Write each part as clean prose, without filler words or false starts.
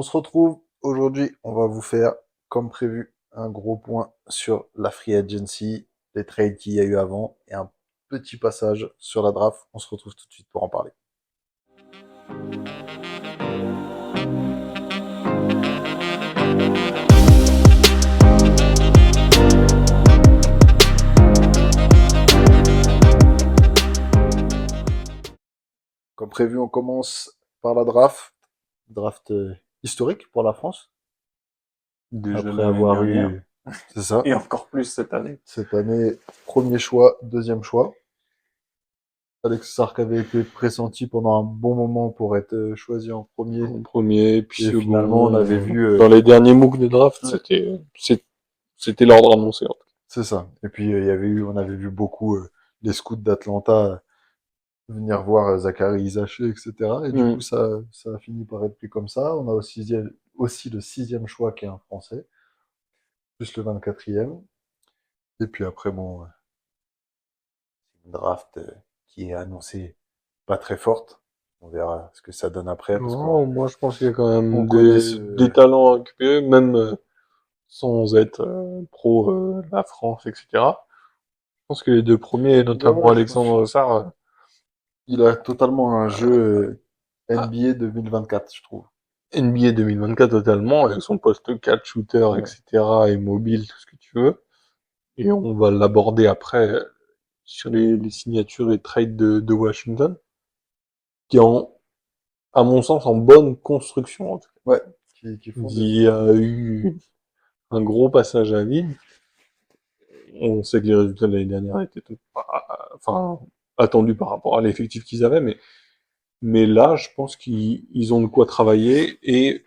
On se retrouve aujourd'hui, on va vous faire, comme prévu, un gros point sur la free agency, les trades qu'il y a eu avant et un petit passage sur la draft. On se retrouve tout de suite pour en parler. Comme prévu, on commence par la draft. Draft historique pour la France. Déjà Après l'année avoir dernière. eu, c'est ça, Et encore plus cette année. cette année, premier choix, deuxième choix. Alex Sark avait été pressenti pendant un bon moment pour être choisi en premier. En premier, puis Et finalement, on avait second. vu, Dans les derniers MOOC de draft, ouais, c'était l'ordre annoncé, en tout cas. c'est ça. Et puis on avait vu beaucoup les scouts d'Atlanta venir voir Zachary Isaché, etc. Et du coup, Mm. ça a fini par être pris comme ça. On a aussi le sixième choix qui est un Français, plus le 24e. Et puis après, bon, une draft qui est annoncée pas très forte. On verra ce que ça donne après, parce qu'on Non, moi je pense qu'il y a quand on même connaît des talents à récupérer, même sans être pro la France, etc. Je pense que les deux premiers, notamment Ouais, je pense. Alexandre Sarr, Il a totalement un jeu ah, NBA 2024, je trouve. NBA 2024 totalement, avec son poste 4 shooter, Ouais. etc. et mobile, tout ce que tu veux. Et on va l'aborder après sur les signatures et trades de Washington, qui est à mon sens, en bonne construction, en tout cas. Ouais, qui font Il des y bons. a eu un gros passage à vide. On sait que les résultats de l'année dernière étaient enfin, attendus par rapport à l'effectif qu'ils avaient, mais là, je pense qu'ils ont de quoi travailler et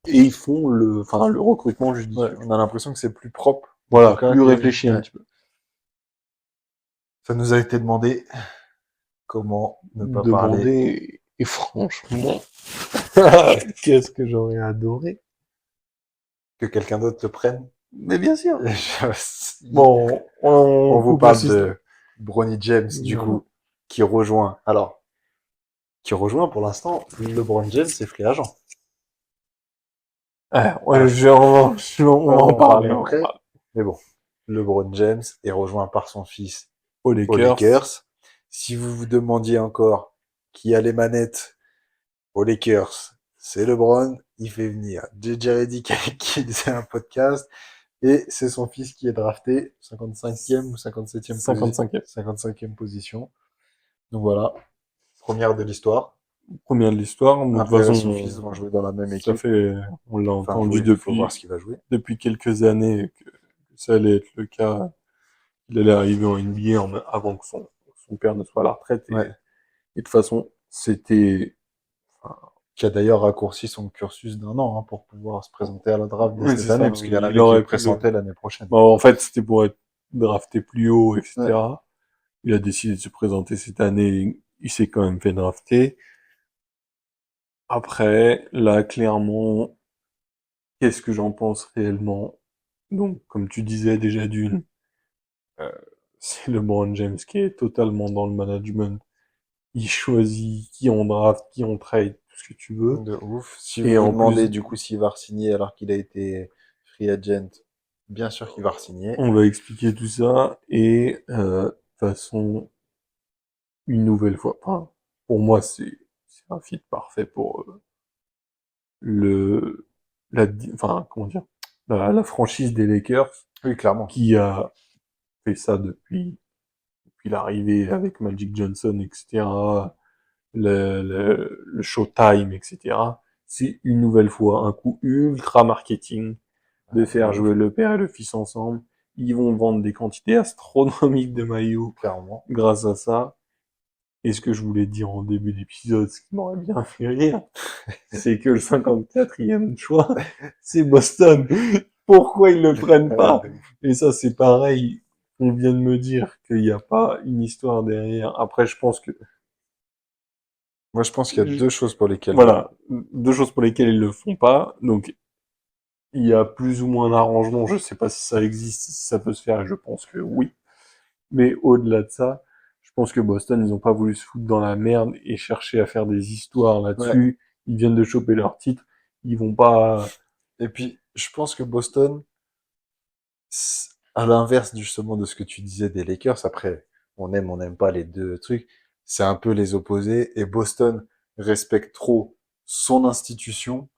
ils font le recrutement Ouais, judicieux. on a l'impression que c'est plus propre, en tout Voilà, cas, plus que. réfléchi un Ouais. petit peu. Ça nous a été demandé comment ne pas parler Demander, et franchement, qu'est-ce que j'aurais adoré. que quelqu'un d'autre te prenne. Mais bien sûr. Il- Bon, On on vous coupe le parle système. de Bronny James, du Voilà. coup, qui rejoint. Alors, qui rejoint pour l'instant LeBron James et free agent. Ouais, Alors, on on va va en en parler parler, on va en après. parler. Mais bon, LeBron James est rejoint par son fils Aux aux Lakers, Lakers. Si vous vous demandiez encore qui a les manettes aux Lakers, c'est LeBron. Il fait venir JJ Redick avec qui il faisait un podcast. Et c'est son fils qui est drafté, 55e ou 55e. 55e position. Donc voilà, première de l'histoire. Première de l'histoire. De Un toute père et façon, son fils vont jouer dans la même ça équipe. fait, on l'a Enfin, entendu jouer, il faut voir ce qu'il va jouer. depuis quelques années que ça allait être le cas. Il allait arriver en NBA avant que son père ne soit à la retraite. Ouais. Et de toute façon, c'était, enfin, Qui a d'ailleurs raccourci son cursus d'un an pour pouvoir se présenter à la draft dès oui, cette c'est année, ça. parce qu'il y en Il avait qui le aurait pu le, pressentaient l'année prochaine. bon, en fait, c'était pour être drafté plus haut, Ouais. etc. Il a décidé de se présenter cette année. Il s'est quand même fait drafter. Après, là, clairement, qu'est-ce que j'en pense réellement? Donc, comme tu disais déjà euh, c'est LeBron James qui est totalement dans le management. Il choisit qui on draft, qui on trade, tout ce que tu veux. De ouf. Si vous Et vous en demandez plus, du coup s'il va re-signer alors qu'il a été free agent, bien sûr qu'il va re-signer. on va expliquer tout ça. Et de toute façon, une nouvelle fois, enfin, pour moi, c'est un fit parfait pour le enfin, comment dire, la franchise des Lakers Oui, clairement. qui a fait ça depuis l'arrivée avec Magic Johnson, etc., le Showtime, etc. C'est une nouvelle fois un coup ultra marketing de De faire ouf, jouer le père et le fils ensemble. Ils vont vendre des quantités astronomiques de maillots clairement. grâce à ça. Et ce que je voulais dire en début d'épisode, ce qui m'aurait bien fait rire, c'est que le 54e choix, c'est Boston. Pourquoi ils le prennent pas? De ouf. Et ça, c'est pareil. On vient de me dire qu'il n'y a pas une histoire derrière. Après, je pense que, Moi, je pense qu'il y a deux choses pour lesquelles. voilà, deux choses pour lesquelles ils le font pas. Donc, il y a plus ou moins d'arrangement. Je sais pas si ça existe, si ça peut se faire, et je pense que oui. Mais au-delà de ça, je pense que Boston, ils ont pas voulu se foutre dans la merde et chercher à faire des histoires Ouais, là-dessus. Ils viennent de choper leur titre. Ils vont pas. Et puis, je pense que Boston, à l'inverse justement de ce que tu disais des Lakers, après, on n'aime pas les deux trucs, c'est un peu les opposés, et Boston respecte trop son institution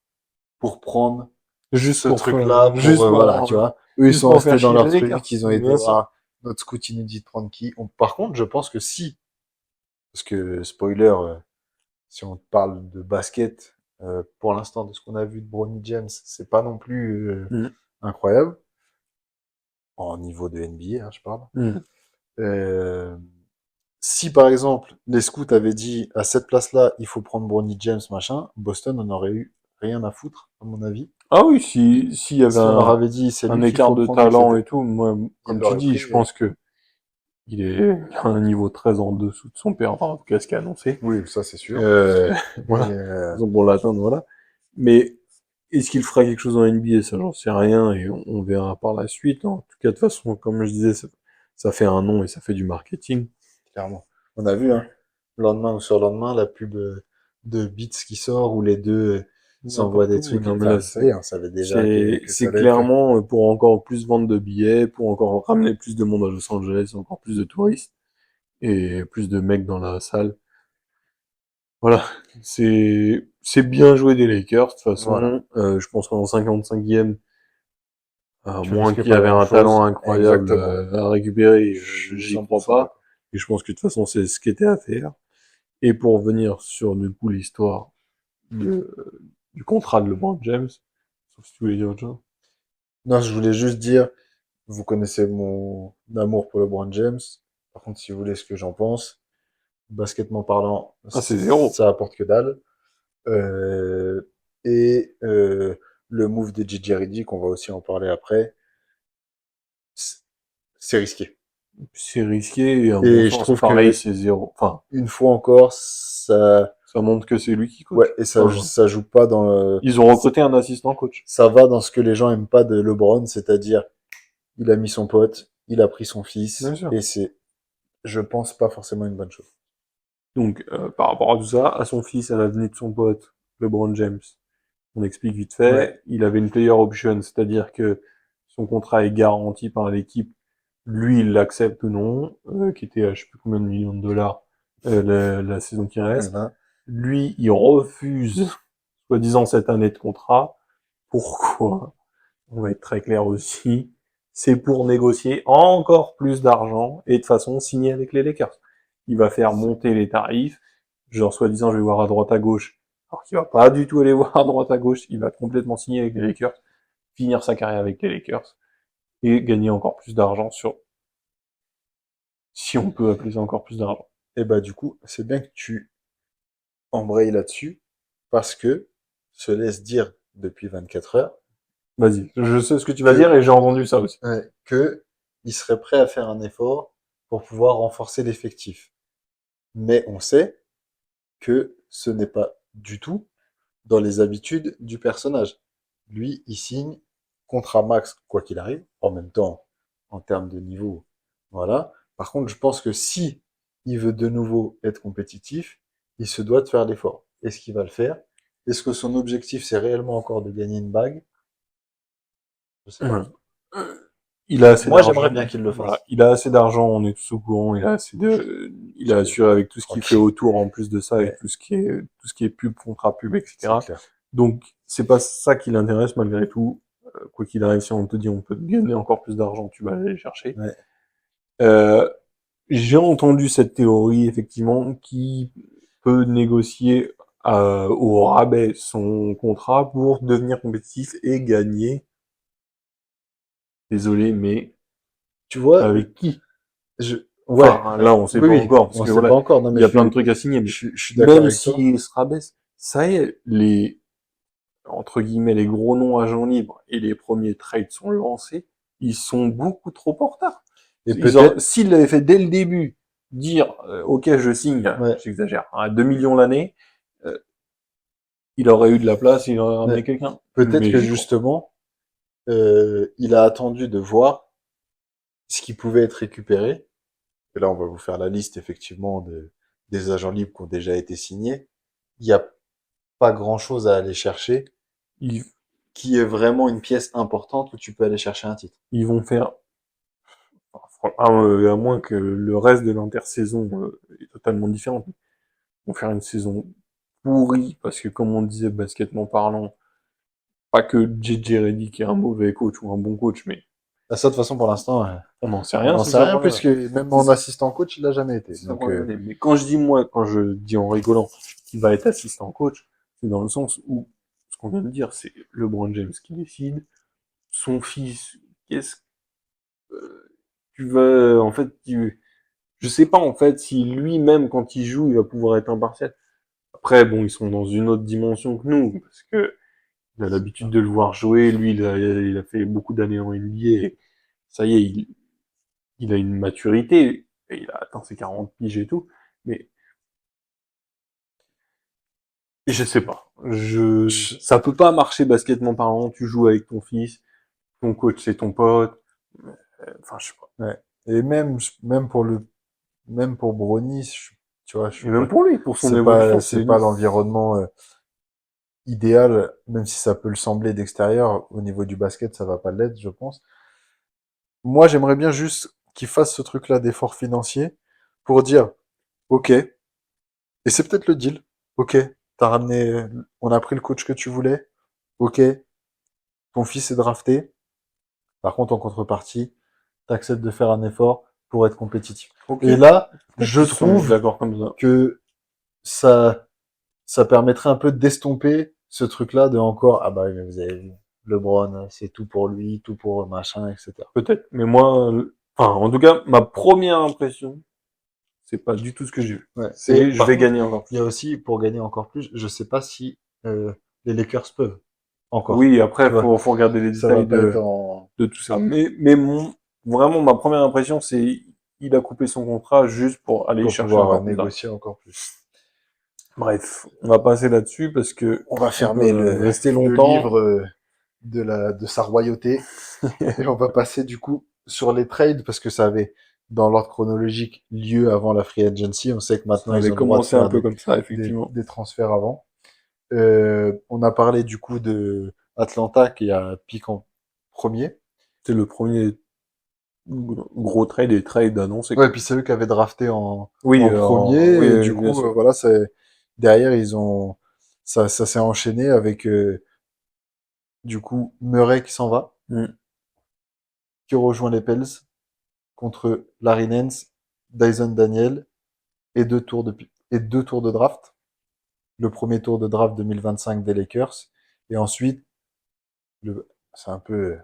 pour prendre Juste ce pour truc-là, faire, pour, voilà, tu vois. Eux, ils juste sont pour faire restés dans chier leur les truc, Lakers. ils ont été, Bien sûr. ah, notre scout, il nous dit de prendre qui. Par contre, je pense que si, parce que, spoiler, si on parle de basket, pour l'instant, de ce qu'on a vu de Bronny James, c'est pas non plus Mm. incroyable, en niveau de NBA, hein, je parle. Mm. Euh, Si par exemple les scouts avaient dit à cette place-là, il faut prendre Bronny James, machin, Boston en aurait eu rien à foutre, à mon avis. Ah oui, si, s'il y avait Si on leur avait dit c'est un lui qu'il écart faut de prendre, talent etc., et tout, moi, ils comme tu l'auraient dis, pris. je pense que il a un niveau très en dessous de son père, enfin, en tout cas, ce qui est annoncé. Oui, ça c'est sûr. Euh, Mais voilà. Donc, pour l'atteindre, voilà. Mais, est-ce qu'il fera quelque chose en NBA? Ça, j'en sais rien et on verra par la suite. En tout cas, de toute façon, comme je disais, ça fait un nom et ça fait du marketing. clairement, on a vu, hein, lendemain ou sur lendemain, la pub de Beats qui sort où les deux s'envoient N'importe des où. trucs. Non, mais là, Enfin, ça y est, on savait déjà que ça c'est allait être. clairement pour encore plus vendre de billets, pour encore ramener plus de monde à Los Angeles, encore plus de touristes et plus de mecs dans la salle. Voilà, c'est bien joué des Lakers. De toute Voilà. façon, je pense qu'en 55e, à Tu moins risquais qu'il y pas avait un talent grand-chose. incroyable Exactement. à récupérer, Je suis j'y crois 100% pas. d'accord. Et je pense que de toute façon, c'est ce qui était à faire. Et pour revenir sur du coup l'histoire de, du contrat de LeBron James, sauf si tu voulais dire autre chose. Non, je voulais juste dire, vous connaissez mon amour pour LeBron James. Par contre, si vous voulez ce que j'en pense, basketement parlant, Ah, c'est zéro. ça apporte que dalle. Euh, et le move de Gigi Reddick, on va aussi en parler après, c- c'est risqué. C'est risqué et à mon Et je sens, trouve pareil, que c'est zéro. Enfin, une fois encore, ça montre que c'est lui qui ouais, coach. et Enfin, ça joue pas dans ils ont recruté un assistant coach. ça va dans ce que les gens aiment pas de LeBron, c'est-à-dire, il a mis son pote, il a pris son Bien fils, sûr. et c'est, je pense, pas forcément une bonne chose. Donc, par rapport à tout ça, à son fils, à l'avenir de son pote, LeBron James, on explique vite Ouais, fait, il avait une player option, c'est-à-dire que son contrat est garanti par l'équipe, lui, il l'accepte ou non, qui était à je sais plus combien de millions de dollars la saison qui reste. voilà. Lui, il refuse, soi-disant, cette année de contrat. Pourquoi? On va être très clair aussi. C'est pour négocier encore plus d'argent et de façon signer avec les Lakers. Il va faire monter les tarifs. Genre, soi-disant, je vais voir à droite à gauche. Alors qu'il va pas du tout aller voir à droite à gauche. Il va complètement signer avec les Lakers, finir sa carrière avec les Lakers et gagner encore plus d'argent sur, si on peut appeler ça encore plus d'argent. Et bah, du coup, c'est bien que tu embrayes là-dessus, parce que, se laisse dire depuis 24 heures, Vas-y. Je sais ce que tu vas dire que et j'ai entendu ça aussi. que il serait prêt à faire un effort pour pouvoir renforcer l'effectif. Mais on sait que ce n'est pas du tout dans les habitudes du personnage. Lui, il signe contrat max, quoi qu'il arrive, en même temps, en termes de niveau. Voilà. Par contre, je pense que si il veut de nouveau être compétitif, il se doit de faire l'effort. Est-ce qu'il va le faire? Est-ce que son objectif, c'est réellement encore de gagner une bague? Je sais pas. Voilà. Il a assez Moi, j'aimerais d'argent. bien qu'il le Voilà. fasse. Il a assez d'argent, on est tous au courant. Il a assuré avec tout ce qu'il fait Tranquille. autour, en plus de ça, avec Ouais, tout ce qui est pub, contrat pub, c'est etc. clair. Donc, c'est pas ça qui l'intéresse malgré tout. Quoi qu'il arrive, si on te dit on peut gagner encore plus d'argent, tu vas aller les chercher. Ouais. Euh, j'ai entendu cette théorie, effectivement, qui peut négocier au rabais son contrat pour devenir compétitif et gagner. Désolé, mais Tu vois, avec qui? je, ouais, Enfin, là, on sait oui, pas oui, encore, parce on que sait pas voilà, encore. Non, il mais y a plein de trucs à signer, mais je suis d'accord même avec toi. s'il se rabaisse, ça y est, les, entre guillemets, les gros noms agents libres et les premiers trades sont lancés, ils sont beaucoup trop en retard. Et peut-être, S'il l'avait fait dès le début, dire, ok, je signe, ouais, j'exagère, à 2 millions l'année, euh, il aurait eu de la place, il aurait ouais, ramené quelqu'un. peut-être Mais que j'y crois. justement, il a attendu de voir ce qui pouvait être récupéré. Et là, on va vous faire la liste, effectivement, des agents libres qui ont déjà été signés. Il n'y a pas grand-chose à aller chercher. ils, qui est vraiment une pièce importante où tu peux aller chercher un titre. ils vont faire, à moins que le reste de l'intersaison est totalement différent, ils vont faire une saison pourrie, parce que comme on disait, basketement parlant, pas que JJ Redick est un mauvais coach ou un bon coach, mais Bah, ça, de toute façon, pour l'instant, on n'en sait on rien, n'en c'est sait ça le rien, problème. puisque même C'est en ça, assistant coach, il l'a jamais été. c'est ça le Donc, problème. Mais quand je dis moi, quand je dis en rigolant qu'il va être assistant coach, c'est dans le sens où, ce qu'on vient de dire, c'est LeBron James qui décide, son fils, qu'est-ce tu vas, en fait, je sais pas, en fait, si lui-même, quand il joue, il va pouvoir être impartial. Après, bon, ils sont dans une autre dimension que nous, parce que il a l'habitude de le voir jouer, lui, il a fait beaucoup d'années en NBA, et ça y est, il a une maturité, et il a atteint ses 40 piges et tout, mais je sais pas. je- Ça peut pas marcher basketement parlant, tu joues avec ton fils, ton coach c'est ton pote, enfin, je sais pas. ouais. Et même pour Brony, tu vois, je Et suis même pas, pour lui, pour son évolution, c'est pas l'environnement idéal, même si ça peut le sembler d'extérieur. Au niveau du basket, ça va pas l'être, je pense. Moi, j'aimerais bien juste qu'il fasse ce truc-là d'effort financier pour dire, OK, et c'est peut-être le deal. OK, t'as ramené, on a pris le coach que tu voulais. OK, ton fils est drafté. Par contre, en contrepartie, t'acceptes de faire un effort pour être compétitif. ok, Et là, peut-être je qu'ils se sont mis trouve d'accord comme ça. que ça, ça permettrait un peu d'estomper ce truc-là de encore, ah bah oui, mais vous avez vu, LeBron, c'est tout pour lui, tout pour machin, etc. Peut-être. Mais moi, enfin, en tout cas, ma première impression, c'est pas du tout ce que j'ai vu. Ouais. Et C'est, je par vais contre, gagner encore il y a plus. aussi, pour gagner encore plus, je sais pas si les Lakers peuvent encore. Oui, Tu après, vois, faut regarder les ça va détails pas être en. de tout ça. Mais vraiment, ma première impression, c'est, il a coupé son contrat juste pour aller Pour chercher pouvoir encore plus d'argent. négocier encore plus. Bref, on va passer là-dessus parce que On va on fermer peut rester le longtemps. livre de sa royauté et on va passer du coup sur les trades parce que ça avait dans l'ordre chronologique lieu avant la free agency. On sait que maintenant Ça ils avait ont le droit de commencé un faire peu comme ça, effectivement. des transferts avant. On a parlé du coup de Atlanta qui a piqué en premier. C'est le premier gros trade et trade annoncé, Ouais, et quoi. puis c'est eux qui avaient drafté Oui, en premier, oui, et du bien coup, sûr. voilà, derrière, ça s'est enchaîné avec, du coup, Murray qui s'en va, Mm. qui rejoint les Pels, contre Larry Nance, Dyson Daniel, et deux tours de draft. Le premier tour de draft 2025 des Lakers, et ensuite, c'est un peu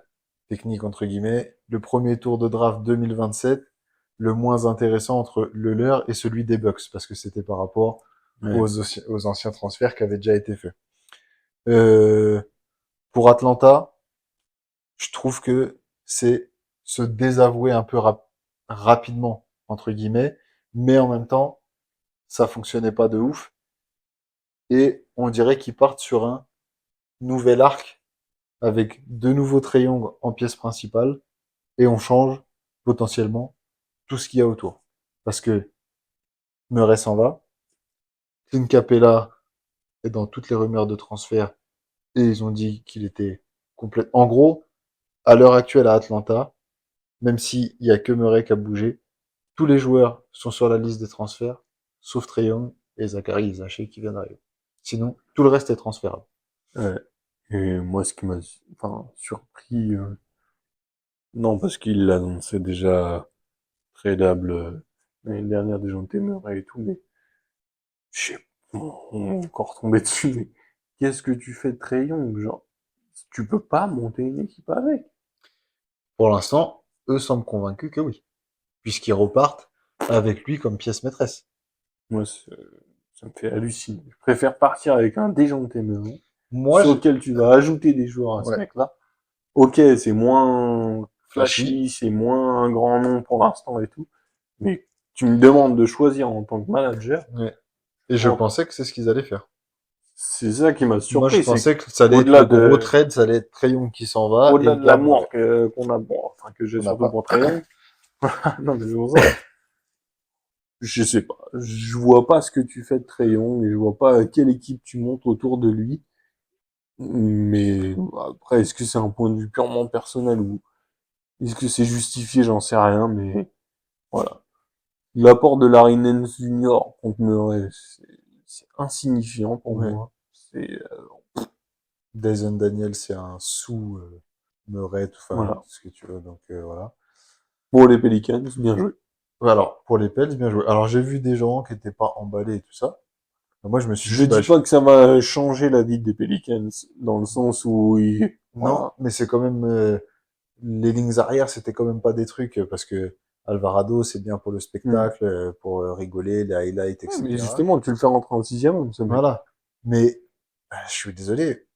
technique entre guillemets, le premier tour de draft 2027, le moins intéressant entre le leur et celui des Bucks, parce que c'était par rapport Ouais. aux anciens transferts qui avaient déjà été faits. Euh, pour Atlanta, je trouve que c'est se désavouer un peu rapidement, entre guillemets, mais en même temps, ça fonctionnait pas de ouf, et on dirait qu'ils partent sur un nouvel arc avec de nouveaux Trae Young en pièce principale, et on change potentiellement tout ce qu'il y a autour. Parce que Murray s'en va, Clint Capella est dans toutes les rumeurs de transfert, et ils ont dit qu'il était complet. En gros, à l'heure actuelle à Atlanta, même s'il y a que Murray qui a bougé, tous les joueurs sont sur la liste des transferts, sauf Trae Young et Zachary Isaché qui vient d'arriver. Sinon, tout le reste est transférable. Ouais. Et moi, ce qui m'a, enfin, surpris, non, parce qu'il l'annonçait déjà tradable l'année dernière, des gens de Murray et tout, mais je sais pas, on est encore tombé dessus, mais qu'est-ce que tu fais de Trae Young, genre, tu peux pas monter une équipe avec. Pour l'instant, eux semblent convaincus que oui, puisqu'ils repartent avec lui comme pièce maîtresse. Moi, ça me fait halluciner. Je préfère partir avec un déjanté Murray, Moi, sur lequel tu vas ajouter des joueurs à ce ouais, mec-là. Ok, c'est moins flashy. flashy, c'est moins un grand nom pour l'instant et tout, mais tu me demandes de choisir en tant que manager, Ouais. Et je bon, pensais que c'est ce qu'ils allaient faire. c'est ça qui m'a Moi, je surpris, c'est pensais que ça allait être au-delà le gros de trade, ça allait être Trae Young qui s'en va et au-delà ils de gardent l'amour Murray. qu'on a, bon, enfin que j'ai On n'a surtout pas. pour Trae Young, non mais c'est pour ça, je sais pas, je vois pas ce que tu fais de Trae Young et je vois pas quelle équipe tu montes autour de lui. Mais après, est-ce que c'est un point de vue purement personnel ou est-ce que c'est justifié? J'en sais rien, mais voilà. L'apport de Larry Nance Junior contre Murray, c'est insignifiant pour Ouais. moi. C'est Dyson Daniel, c'est un sous Murray, enfin, voilà. tout ce que tu veux. Donc voilà. Pour les Pelicans, bien joué. Ouais, alors, pour les Pels, bien joué. Alors, j'ai vu des gens qui étaient pas emballés et tout ça. Moi, je me suis Je dit, bah, dis pas que ça va changer la vie des Pelicans, dans le sens où non, voilà. mais c'est quand même, les lignes arrière, c'était quand même pas des trucs, parce que Alvarado, c'est bien pour le Hmm. spectacle, pour rigoler, les highlights, Ouais, mais etc. justement, tu le fais rentrer en sixième, ce mec. Voilà. Mais, je suis désolé,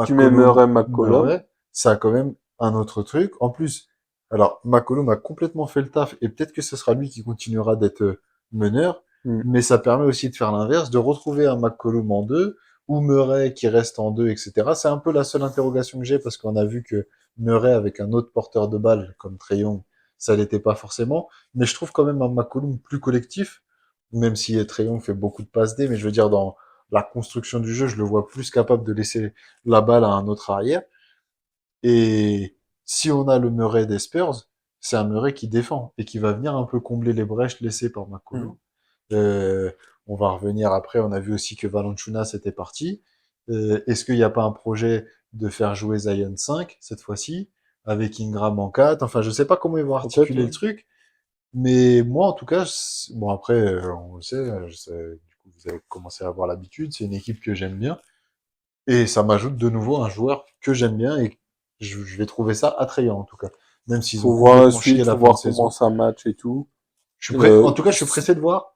Tu mets McCollum, Murray, McCollum. Murray, ça a quand même un autre truc. En plus, alors, McCollum a complètement fait le taf, et peut-être que ce sera lui qui continuera d'être meneur, Hmm. mais ça permet aussi de faire l'inverse, de retrouver un McCollum en deux, ou Murray qui reste en deux, etc. C'est un peu la seule interrogation que j'ai, parce qu'on a vu que Murray avec un autre porteur de balle, comme Trae Young, ça l'était pas forcément, mais je trouve quand même un McCollum plus collectif, même si Trae Young fait beaucoup de passes D, mais je veux dire, dans la construction du jeu, je le vois plus capable de laisser la balle à un autre arrière. Et si on a le Murray des Spurs, c'est un Murray qui défend et qui va venir un peu combler les brèches laissées par Hmm. McCollum. Euh, on va revenir après, on a vu aussi que Valanciunas était parti. Est-ce qu'il n'y a pas un projet de faire jouer Zion 5 cette fois-ci, avec Ingram en 4? Enfin, je sais pas comment ils vont Peut-être, articuler ouais. le truc, mais moi, en tout cas, bon après, on le sait, du coup, vous avez commencé à avoir l'habitude, c'est une équipe que j'aime bien. Et ça m'ajoute de nouveau un joueur que j'aime bien et je vais trouver ça attrayant en tout cas. Même s'ils ont Faut voir la complètement chié suite, la faut fin de voir comment saison. ça match et tout. En tout cas, je suis pressé de voir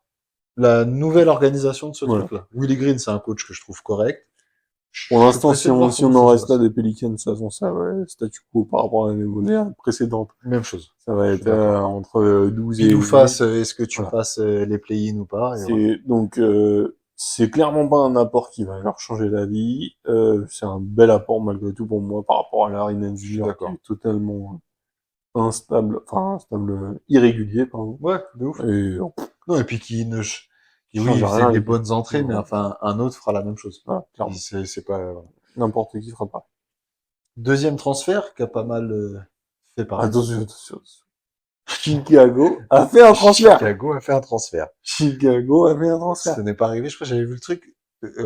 la nouvelle organisation de ce Voilà. truc-là. Willie Green, c'est un coach que je trouve correct. Pour Je suis l'instant, pressé si de on, voir si comment on ça en se reste là passe. des Pelicans, de toute façon, ça va statu quo par rapport à l'année précédente. Même chose. Ça va Je suis être d'accord. entre 12 Pile ou et 8. face, est-ce que tu Voilà. passes les play-in ou pas, et voilà. C'est donc c'est clairement pas un apport qui va leur changer la vie. C'est un bel apport malgré tout pour moi par rapport à Larry Nance Je suis Jr. qui d'accord. est totalement instable, enfin instable, irrégulier, pardon. Ouais, de ouf. Et Non, et puis qui ne, ch- qui, qui oui, change il faisait rien, des il, bonnes entrées, mais voilà, enfin, un autre fera la même chose. voilà, clairement. C'est pas, voilà. N'importe qui fera pas. Deuxième transfert qui a pas mal fait parler. Attention, attention. Chicago a fait un transfert. Chicago a fait un transfert. Chicago a fait un Ce transfert. n'est pas arrivé, je crois que j'avais vu le truc,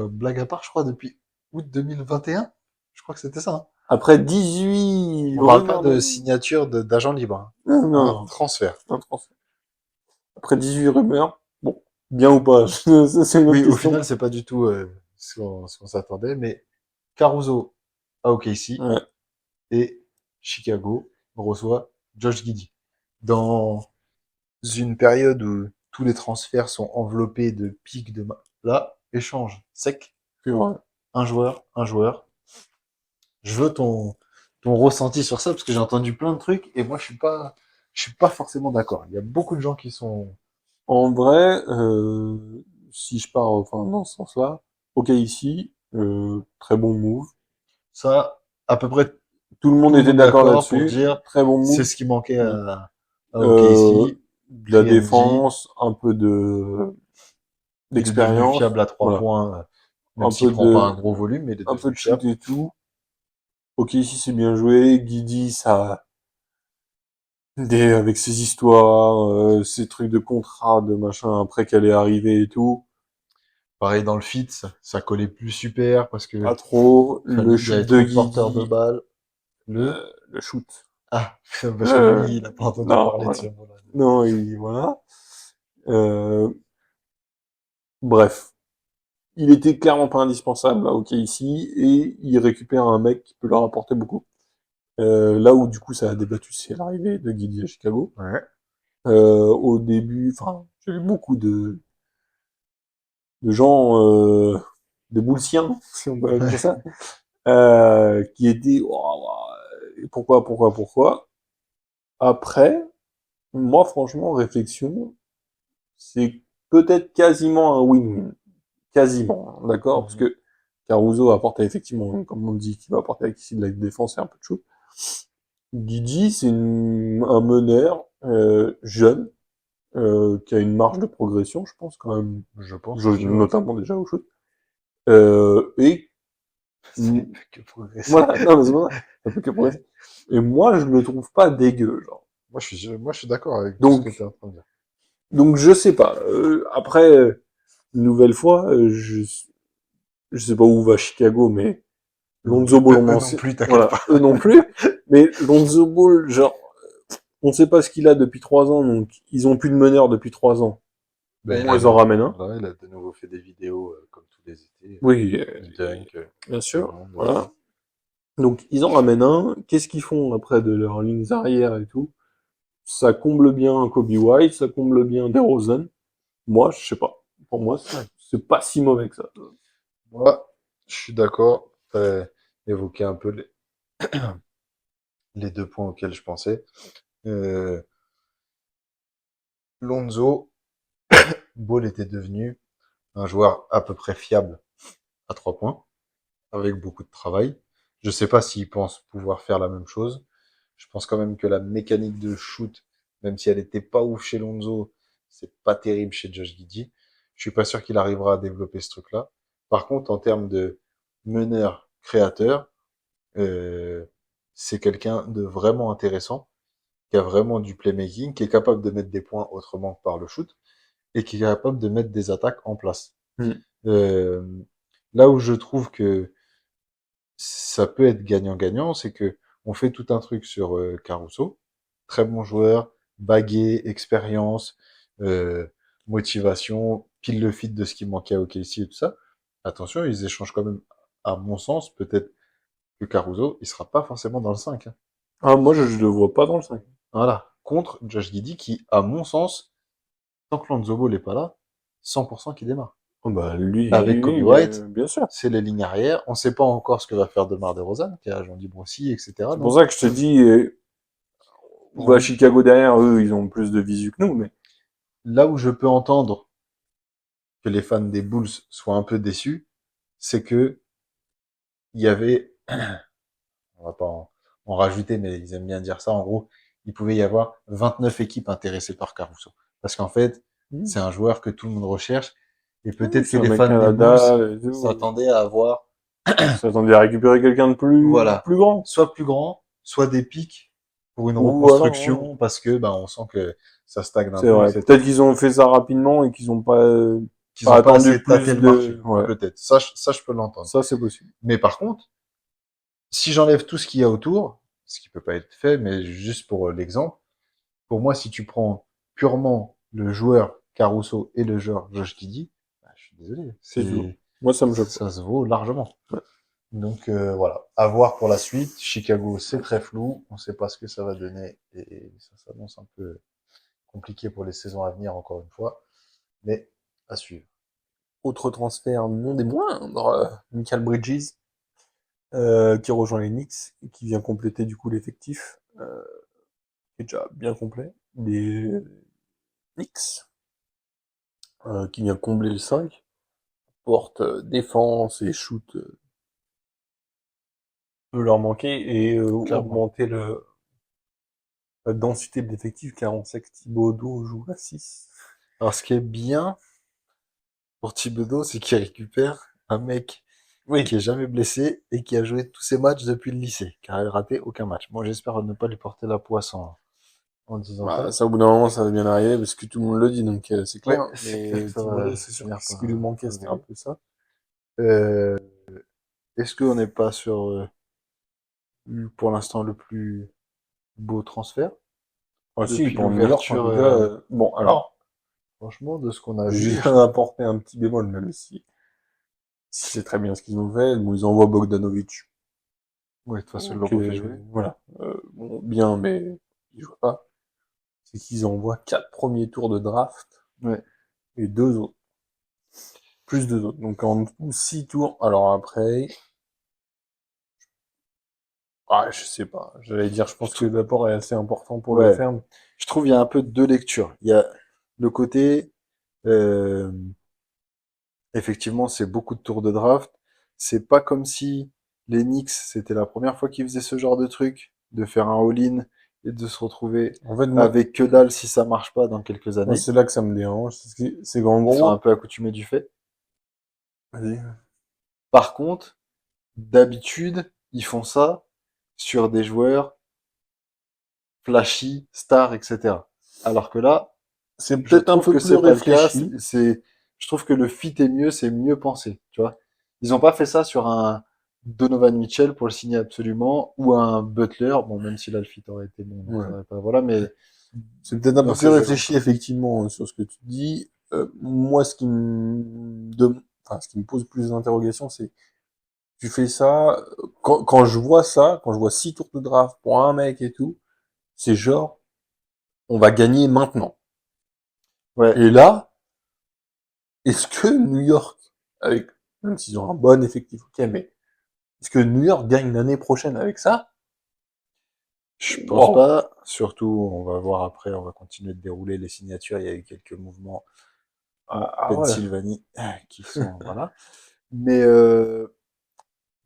blague à part, je crois, depuis août 2021. Je crois que c'était ça, hein. Après 18 On parle pas rumeurs de de... signature d'agent libre, hein. Non, non, Un non, transfert. un transfert. Après 18 rumeurs, bon, bien ou pas, ça c'est une autre Oui, au question. final, c'est pas du tout ce qu'on s'attendait, mais Caruso à OKC Ouais, et Chicago reçoit Josh Giddey. Dans une période où tous les transferts sont enveloppés de pics là, échange sec, c'est vrai. un joueur. Je veux ton ressenti sur ça parce que j'ai entendu plein de trucs et moi je suis pas forcément d'accord. Il y a beaucoup de gens qui sont En vrai, si je pars enfin, dans ce sens-là, ok ici, très bon move. ça à peu près Tout le monde tout le était monde d'accord d'accord pour là-dessus. dire Très bon c'est move. ce qui manquait Mm. à Euh, OKC, de la 3D, défense, un peu de il est devenu d'expérience, fiable à trois voilà. points, même Un s'il peu prend pas un de gros volume, mais il est un peu devenu de shoot fiable. et tout. Ok, ici c'est bien joué. Guidi, ça, avec ses histoires, ses trucs de contrat, de machin, après qu'elle est arrivée et tout. Pareil dans le fit, ça collait plus super parce Pas que trop. Le il y shoot avait de trop de porteurs de Guidi, balles. Le le shoot. ah parce que Le, lui il a pas entendu non, parler de voilà. ce mot-là. Non, voilà. Euh, bref. Il était clairement pas indispensable à OK ici, et il récupère un mec qui peut leur apporter beaucoup. Là où du coup ça a débattu, c'est l'arrivée de Guidi à Chicago. Ouais. Au début, enfin, j'ai vu beaucoup de gens, de boulsiens, si on peut appeler ça, qui étaient oh, pourquoi. Après, moi franchement, réflexion, c'est peut-être quasiment un win-win. Quasiment, hein, d'accord? Parce Mhm. que Caruso apporte effectivement, comme on dit, qui va apporter avec ici de la défense et un peu de shoot. Guidi, c'est un meneur jeune, qui a une marge de progression, je pense, quand même, Je pense aussi, ouais. notamment déjà au shoot, et Ça ne peut que progresser. Voilà, non, mais c'est pour ça. Ça peut que progresser. Et moi, je le trouve pas dégueu, genre. Moi, je suis d'accord avec tout ce que tu Donc, es en train de dire. je sais pas. Après, une nouvelle fois, je sais pas où va Chicago, mais Lonzo Ball, Eux non plus, t'inquiète voilà, pas. eux non plus. Mais Lonzo Ball, genre, on sait pas ce qu'il a depuis 3 ans, donc ils ont plus de meneur depuis 3 ans. Au Ben, moins, ils en ramènent un. voilà, il a de nouveau fait des vidéos comme tous les étés. Oui, Il dunk, bien tout le sûr. monde. Voilà. Donc, ils en ramènent un. Qu'est-ce qu'ils font après de leurs lignes arrière et tout? Ça comble bien Kobe White, ça comble bien DeRozan. Moi, je sais pas. Pour moi, c'est pas si mauvais que ça. Moi, je suis d'accord. Tu as évoqué un peu les deux points auxquels je pensais. Euh, Lonzo Ball était devenu un joueur à peu près fiable à 3 points, avec beaucoup de travail. Je sais pas s'il pense pouvoir faire la même chose. Je pense quand même que la mécanique de shoot, même si elle était pas ouf chez Lonzo, c'est pas terrible chez Josh Giddey. Je suis pas sûr qu'il arrivera à développer ce truc-là. Par contre, en termes de meneur créateur, euh, c'est quelqu'un de vraiment intéressant, qui a vraiment du playmaking, qui est capable de mettre des points autrement que par le shoot, et qui est capable de mettre des attaques en place. Hmm. Euh, Là où je trouve que ça peut être gagnant-gagnant, c'est que on fait tout un truc sur Caruso, très bon joueur, bagué, expérience, euh, motivation, pile le fit de ce qui manquait à OKC et tout ça. Attention, ils échangent quand même, à mon sens, peut-être que Caruso, il sera pas forcément dans le 5. Hein. Ah, moi, je le vois pas dans le 5. Voilà. Contre Josh Giddey, qui, à mon sens, tant que Lonzo Ball n'est pas là, 100% qui démarre. Oh, bah, lui, Avec Kobe oui, White, bien sûr. c'est les lignes arrière. On sait pas encore ce que va faire DeMar DeRozan, qui est agent libre aussi, etc. C'est pour Donc, ça que je te dis, bah, pour- Chicago derrière, eux, ils ont plus de visu que nous, mais là où je peux entendre que les fans des Bulls soient un peu déçus, c'est que il y avait, on va pas en rajouter, mais ils aiment bien dire ça, en gros, il pouvait y avoir 29 équipes intéressées par Caruso. Parce qu'en fait, c'est un joueur que tout le monde recherche, et oui, peut-être que c'est un les mec fans des Bulls Canada, et tout. s'attendaient à avoir, Ils s'attendaient à récupérer quelqu'un de voilà, plus grand. soit plus grand, soit des pics pour une Ou alors, ouais. reconstruction, parce que, ben, on sent que ça stagne un C'est peu, vrai. etc. Peut-être qu'ils ont fait ça rapidement et qu'ils ont Qu'ils pas n'ont pas attendu assez tâté plus le de, marché. ouais. Peut-être. Ça, je peux l'entendre. Ça, c'est possible. Mais par contre, si j'enlève tout ce qu'il y a autour, ce qui peut pas être fait, mais juste pour l'exemple, pour moi, si tu prends purement le joueur Caruso et le joueur Josh Giddey, bah, je suis désolé, C'est tout. Moi, ça me choque pas. ça se vaut largement. Ouais. Donc voilà, à voir pour la suite. Chicago, c'est très flou, on sait pas ce que ça va donner et ça s'annonce un peu compliqué pour les saisons à venir encore une fois, mais à suivre. Autre transfert non des moindres, Michael Bridges, qui rejoint les Knicks et qui vient compléter du coup l'effectif, qui est déjà bien complet, des Knicks, qui vient combler le 5, porte défense et shoot peut leur manquer et Clairement. augmenter la densité de l'effectif car on sait que Thibodeau joue à 6. Alors ce qui est bien pour Thibodeau, c'est qu'il récupère un mec qui Oui. est jamais blessé et qui a joué tous ses matchs depuis le lycée, car il a raté aucun match. Moi, j'espère ne pas lui porter la poisse en disant Bah, ça. ça, au bout d'un moment, ça va bien arriver parce que tout le monde le dit, donc c'est Ouais, clair. c'est clair Mais que ça va Thibodeau, c'est sûr finir que ce par qui lui manquait, c'était un arriver. peu ça. Euh, Est-ce qu'on n'est pas sur, pour l'instant, le plus beau transfert Ah si, depuis pour New York, en l'ouverture tout cas. Bon, alors, franchement, de ce qu'on a je vu, je viens trouve. d'apporter un petit bémol, même si c'est très bien ce qu'ils ont fait. Bon, ils envoient Bogdanovic, Ouais, de toute façon, ils l'ont donc pas fait jouer. voilà. Bon, bien, mais il joue pas. C'est qu'ils envoient 4 premiers tours de draft Ouais. et 2 autres. Plus 2 autres. Donc en tout, 6 tours. Alors après, ah, je sais pas. J'allais dire, je Je pense que trouve, l'apport est assez important pour le ouais. faire. Je trouve il y a un peu deux lectures. Il y a le côté, euh, effectivement, c'est beaucoup de tours de draft. C'est pas comme si les Knicks, c'était la première fois qu'ils faisaient ce genre de truc, de faire un all-in et de se retrouver En fait, avec que dalle si ça marche pas dans quelques moi années. c'est là que ça me dérange. C'est qu'en Ils sont un gros, peu accoutumés du fait. vas-y. Par contre, d'habitude, ils font ça sur des joueurs flashy, stars, etc. Alors que là, C'est je peut-être un trouve peu que plus c'est pas le cas. réfléchi. Je trouve que le fit est mieux, c'est mieux pensé, tu vois. Ils ont pas fait ça sur un Donovan Mitchell pour le signer absolument, ou un Butler, bon, même si là le fit aurait été bon, donc ça Ouais. aurait pas, voilà, mais C'est peut-être un dans peu plus ces réfléchi, exemples-là. effectivement, sur ce que tu dis. Moi, ce qui me pose plus d'interrogations, c'est tu fais ça, quand je vois ça, quand je vois 6 tours de draft pour un mec et tout, c'est genre, on va gagner maintenant. Ouais, Et là, est-ce que New York, avec, même s'ils ont un bon effectif, ok, mais est-ce que New York gagne l'année prochaine avec ça? je pense Wow. pas. Surtout, on va voir après, on va continuer de dérouler les signatures. Il y a eu quelques mouvements en Ah ouais. Pennsylvanie qui sont, voilà. Mais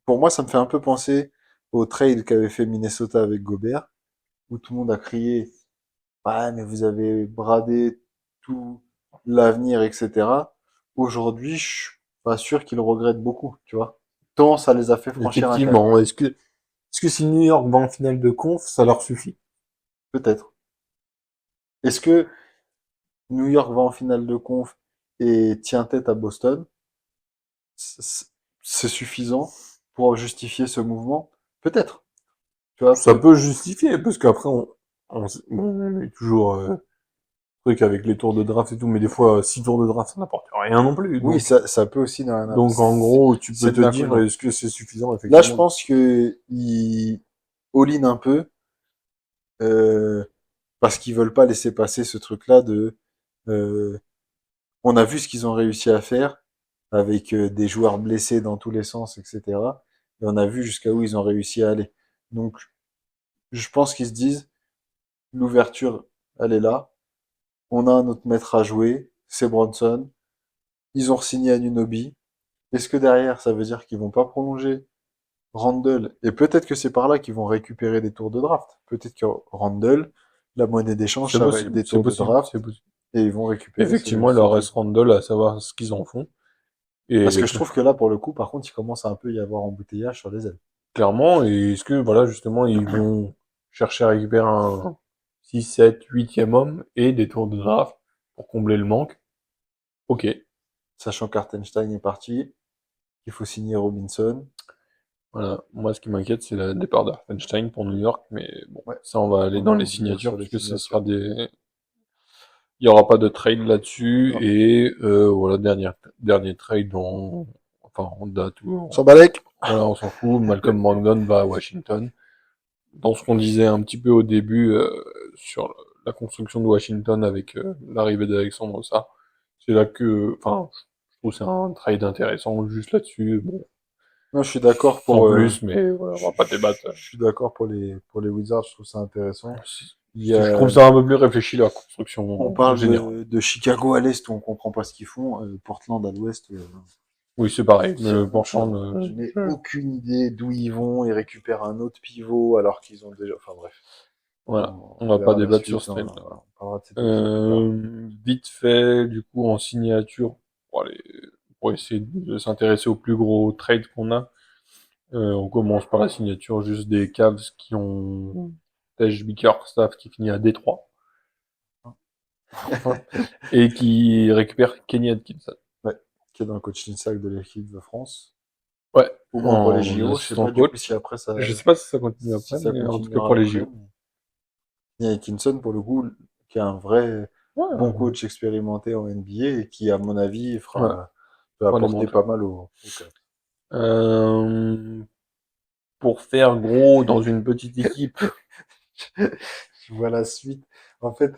pour moi, ça me fait un peu penser au trade qu'avait fait Minnesota avec Gobert, où tout le monde a crié, ouais, mais vous avez bradé tout l'avenir, etc. Aujourd'hui, je suis pas sûr qu'ils regrettent beaucoup, tu vois. Tant ça les a fait franchir un cap. Effectivement, est-ce que si New York va en finale de conf, ça leur suffit? Peut-être. Est-ce que New York va en finale de conf et tient tête à Boston? c- c'est suffisant pour justifier ce mouvement? Peut-être. Tu vois, Ça peut justifier, parce qu'après, on est toujours, truc avec les tours de draft et tout, mais des fois, 6 tours de draft, ça n'apporte rien non plus. oui, ça peut aussi ne rien Donc en gros, tu peux c'est de te dire, l'inconnu. est-ce que c'est suffisant, Là, je effectivement? pense que ils all-in un peu, euh, parce qu'ils veulent pas laisser passer ce truc-là de, euh, on a vu ce qu'ils ont réussi à faire avec des joueurs blessés dans tous les sens, etc. Et on a vu jusqu'à où ils ont réussi à aller. Donc, je pense qu'ils se disent, l'ouverture, elle est là. On a un autre maître à jouer, c'est Bronson. Ils ont signé Anunoby. Est-ce que derrière, ça veut dire qu'ils vont pas prolonger Randle? Et peut-être que c'est par là qu'ils vont récupérer des tours de draft. Peut-être que Randle, la monnaie d'échange, C'est ça va être possible, des c'est tours de possible, draft c'est possible. et ils vont récupérer Effectivement, il ce leur reste type. Randle à savoir ce qu'ils en font. Parce Et que je trouve que là, pour le coup, par contre, il commence à un peu y avoir embouteillage sur les ailes. clairement, et est-ce que, voilà, justement, ils vont chercher à récupérer un 6, 7, 8e homme et des tours de draft pour combler le manque? Ok. Sachant qu'Artenstein est parti, qu'il faut signer Robinson. Voilà. Moi, ce qui m'inquiète, c'est le départ d'Arfenstein pour New York, mais bon, Ouais, ça, on va aller on dans va les en venir signatures, sur les puisque ce sera signatures. il y aura pas de trade là-dessus, Non. et voilà, dernier trade en date où, Sambalek. voilà, on s'en fout. Malcolm Brogdon va à Washington. Dans ce qu'on disait un petit peu au début sur la construction de Washington avec l'arrivée d'Alexandre Sarr, c'est là que, enfin, je trouve que c'est un trade intéressant juste là-dessus. Bon, Non, je suis d'accord sans pour, plus, mais voilà, on va pas débattre. je suis d'accord pour les Wizards, je trouve ça intéressant. Il y Je trouve a, ça un peu plus réfléchi, la on construction en parle général. de Chicago à l'est où on comprend pas ce qu'ils font, Portland à l'ouest, Oui, c'est pareil. c'est Le la même chose. Portland, Je n'ai aucune idée d'où ils vont. Ils récupèrent un autre pivot alors qu'ils ont déjà. Enfin bref, voilà. On on va pas verra la débattre sur suite. ce On, trade-là. voilà, on parlera de cette équipe plus tard. Vite fait, du coup, en signature, pour essayer de s'intéresser aux plus gros trades qu'on a, on commence par la signature juste des Cavs qui ont Tej Bickerstaff qui finit à Détroit, enfin, et qui récupère Kenny Atkinson. Ouais, qui est dans le coaching staff de l'équipe de France. Ouais, Au moins pour les en JO. Je sais assistant pas du coup si coach. après ça, Je sais pas si ça continue si après, ça mais en tout cas continuera pour les après. JO. Il y a Atkinson pour le coup, qui est un vrai bon Ouais, coach expérimenté en NBA et qui, à mon avis, ouais, peut pour les apporter monter. pas mal au Cavs. Euh, pour faire gros dans une petite équipe. Je vois la suite. En fait,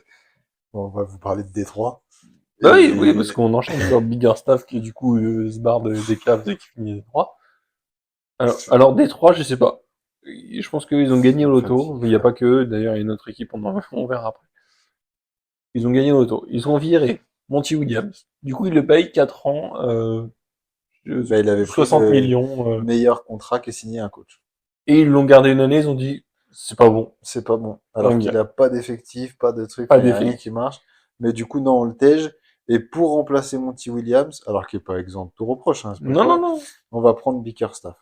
bon, on va vous parler de Détroit. Bah oui, oui, parce Et qu'on enchaîne sur Bickerstaff qui du coup se barre des Cavs et qui finit à Détroit. Alors Détroit, je sais pas. Je pense qu'ils ont gagné au en fait, loto. Il n'y a pas que eux. D'ailleurs, il y a une autre équipe, on verra après. Ils ont gagné au loto. Ils ont viré Monty Williams. Du coup, ils le payent 4 ans, bah, il avait pris 60 le millions. meilleur contrat qu'ait signé un coach. Et ils l'ont gardé une année, ils ont dit, c'est pas bon, C'est pas bon. on Alors qu'il vire. a pas d'effectif, pas de truc, Pas enfin, il y a rien qui d'effectif. marche. Mais du coup, non, on le tège. Et pour remplacer Monty Williams, alors qu'il est pas exempt de tout reproche, hein, c'est pas Non, non, ça, non. on va prendre Bickerstaff.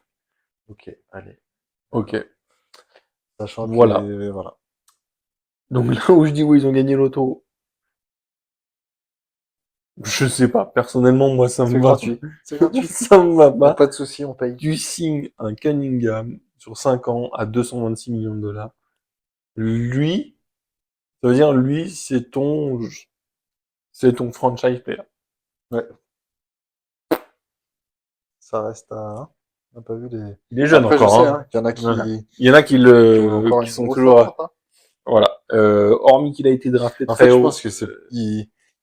Ok, allez. Ok. Sachant Voilà. que, voilà. Donc là où je dis oui, ils ont gagné l'auto, je sais pas. Personnellement, moi, ça C'est me va pas. gratuit. C'est gratuit. Ça me va Y a pas. pas de souci, on paye. Tu signes un Cunningham sur 5 ans à 226 millions de dollars. Lui, ça veut dire, lui, c'est ton franchise player. Ouais. Ça reste à, hein. On n'a pas vu les. Il est jeune Après, je encore, sais, hein. hein, qu'il y en a Voilà. Il y en a qui ont encore qui une sont grosse toujours, attente, hein. voilà. Hormis qu'il a été drafté En très fait, je haut, pense que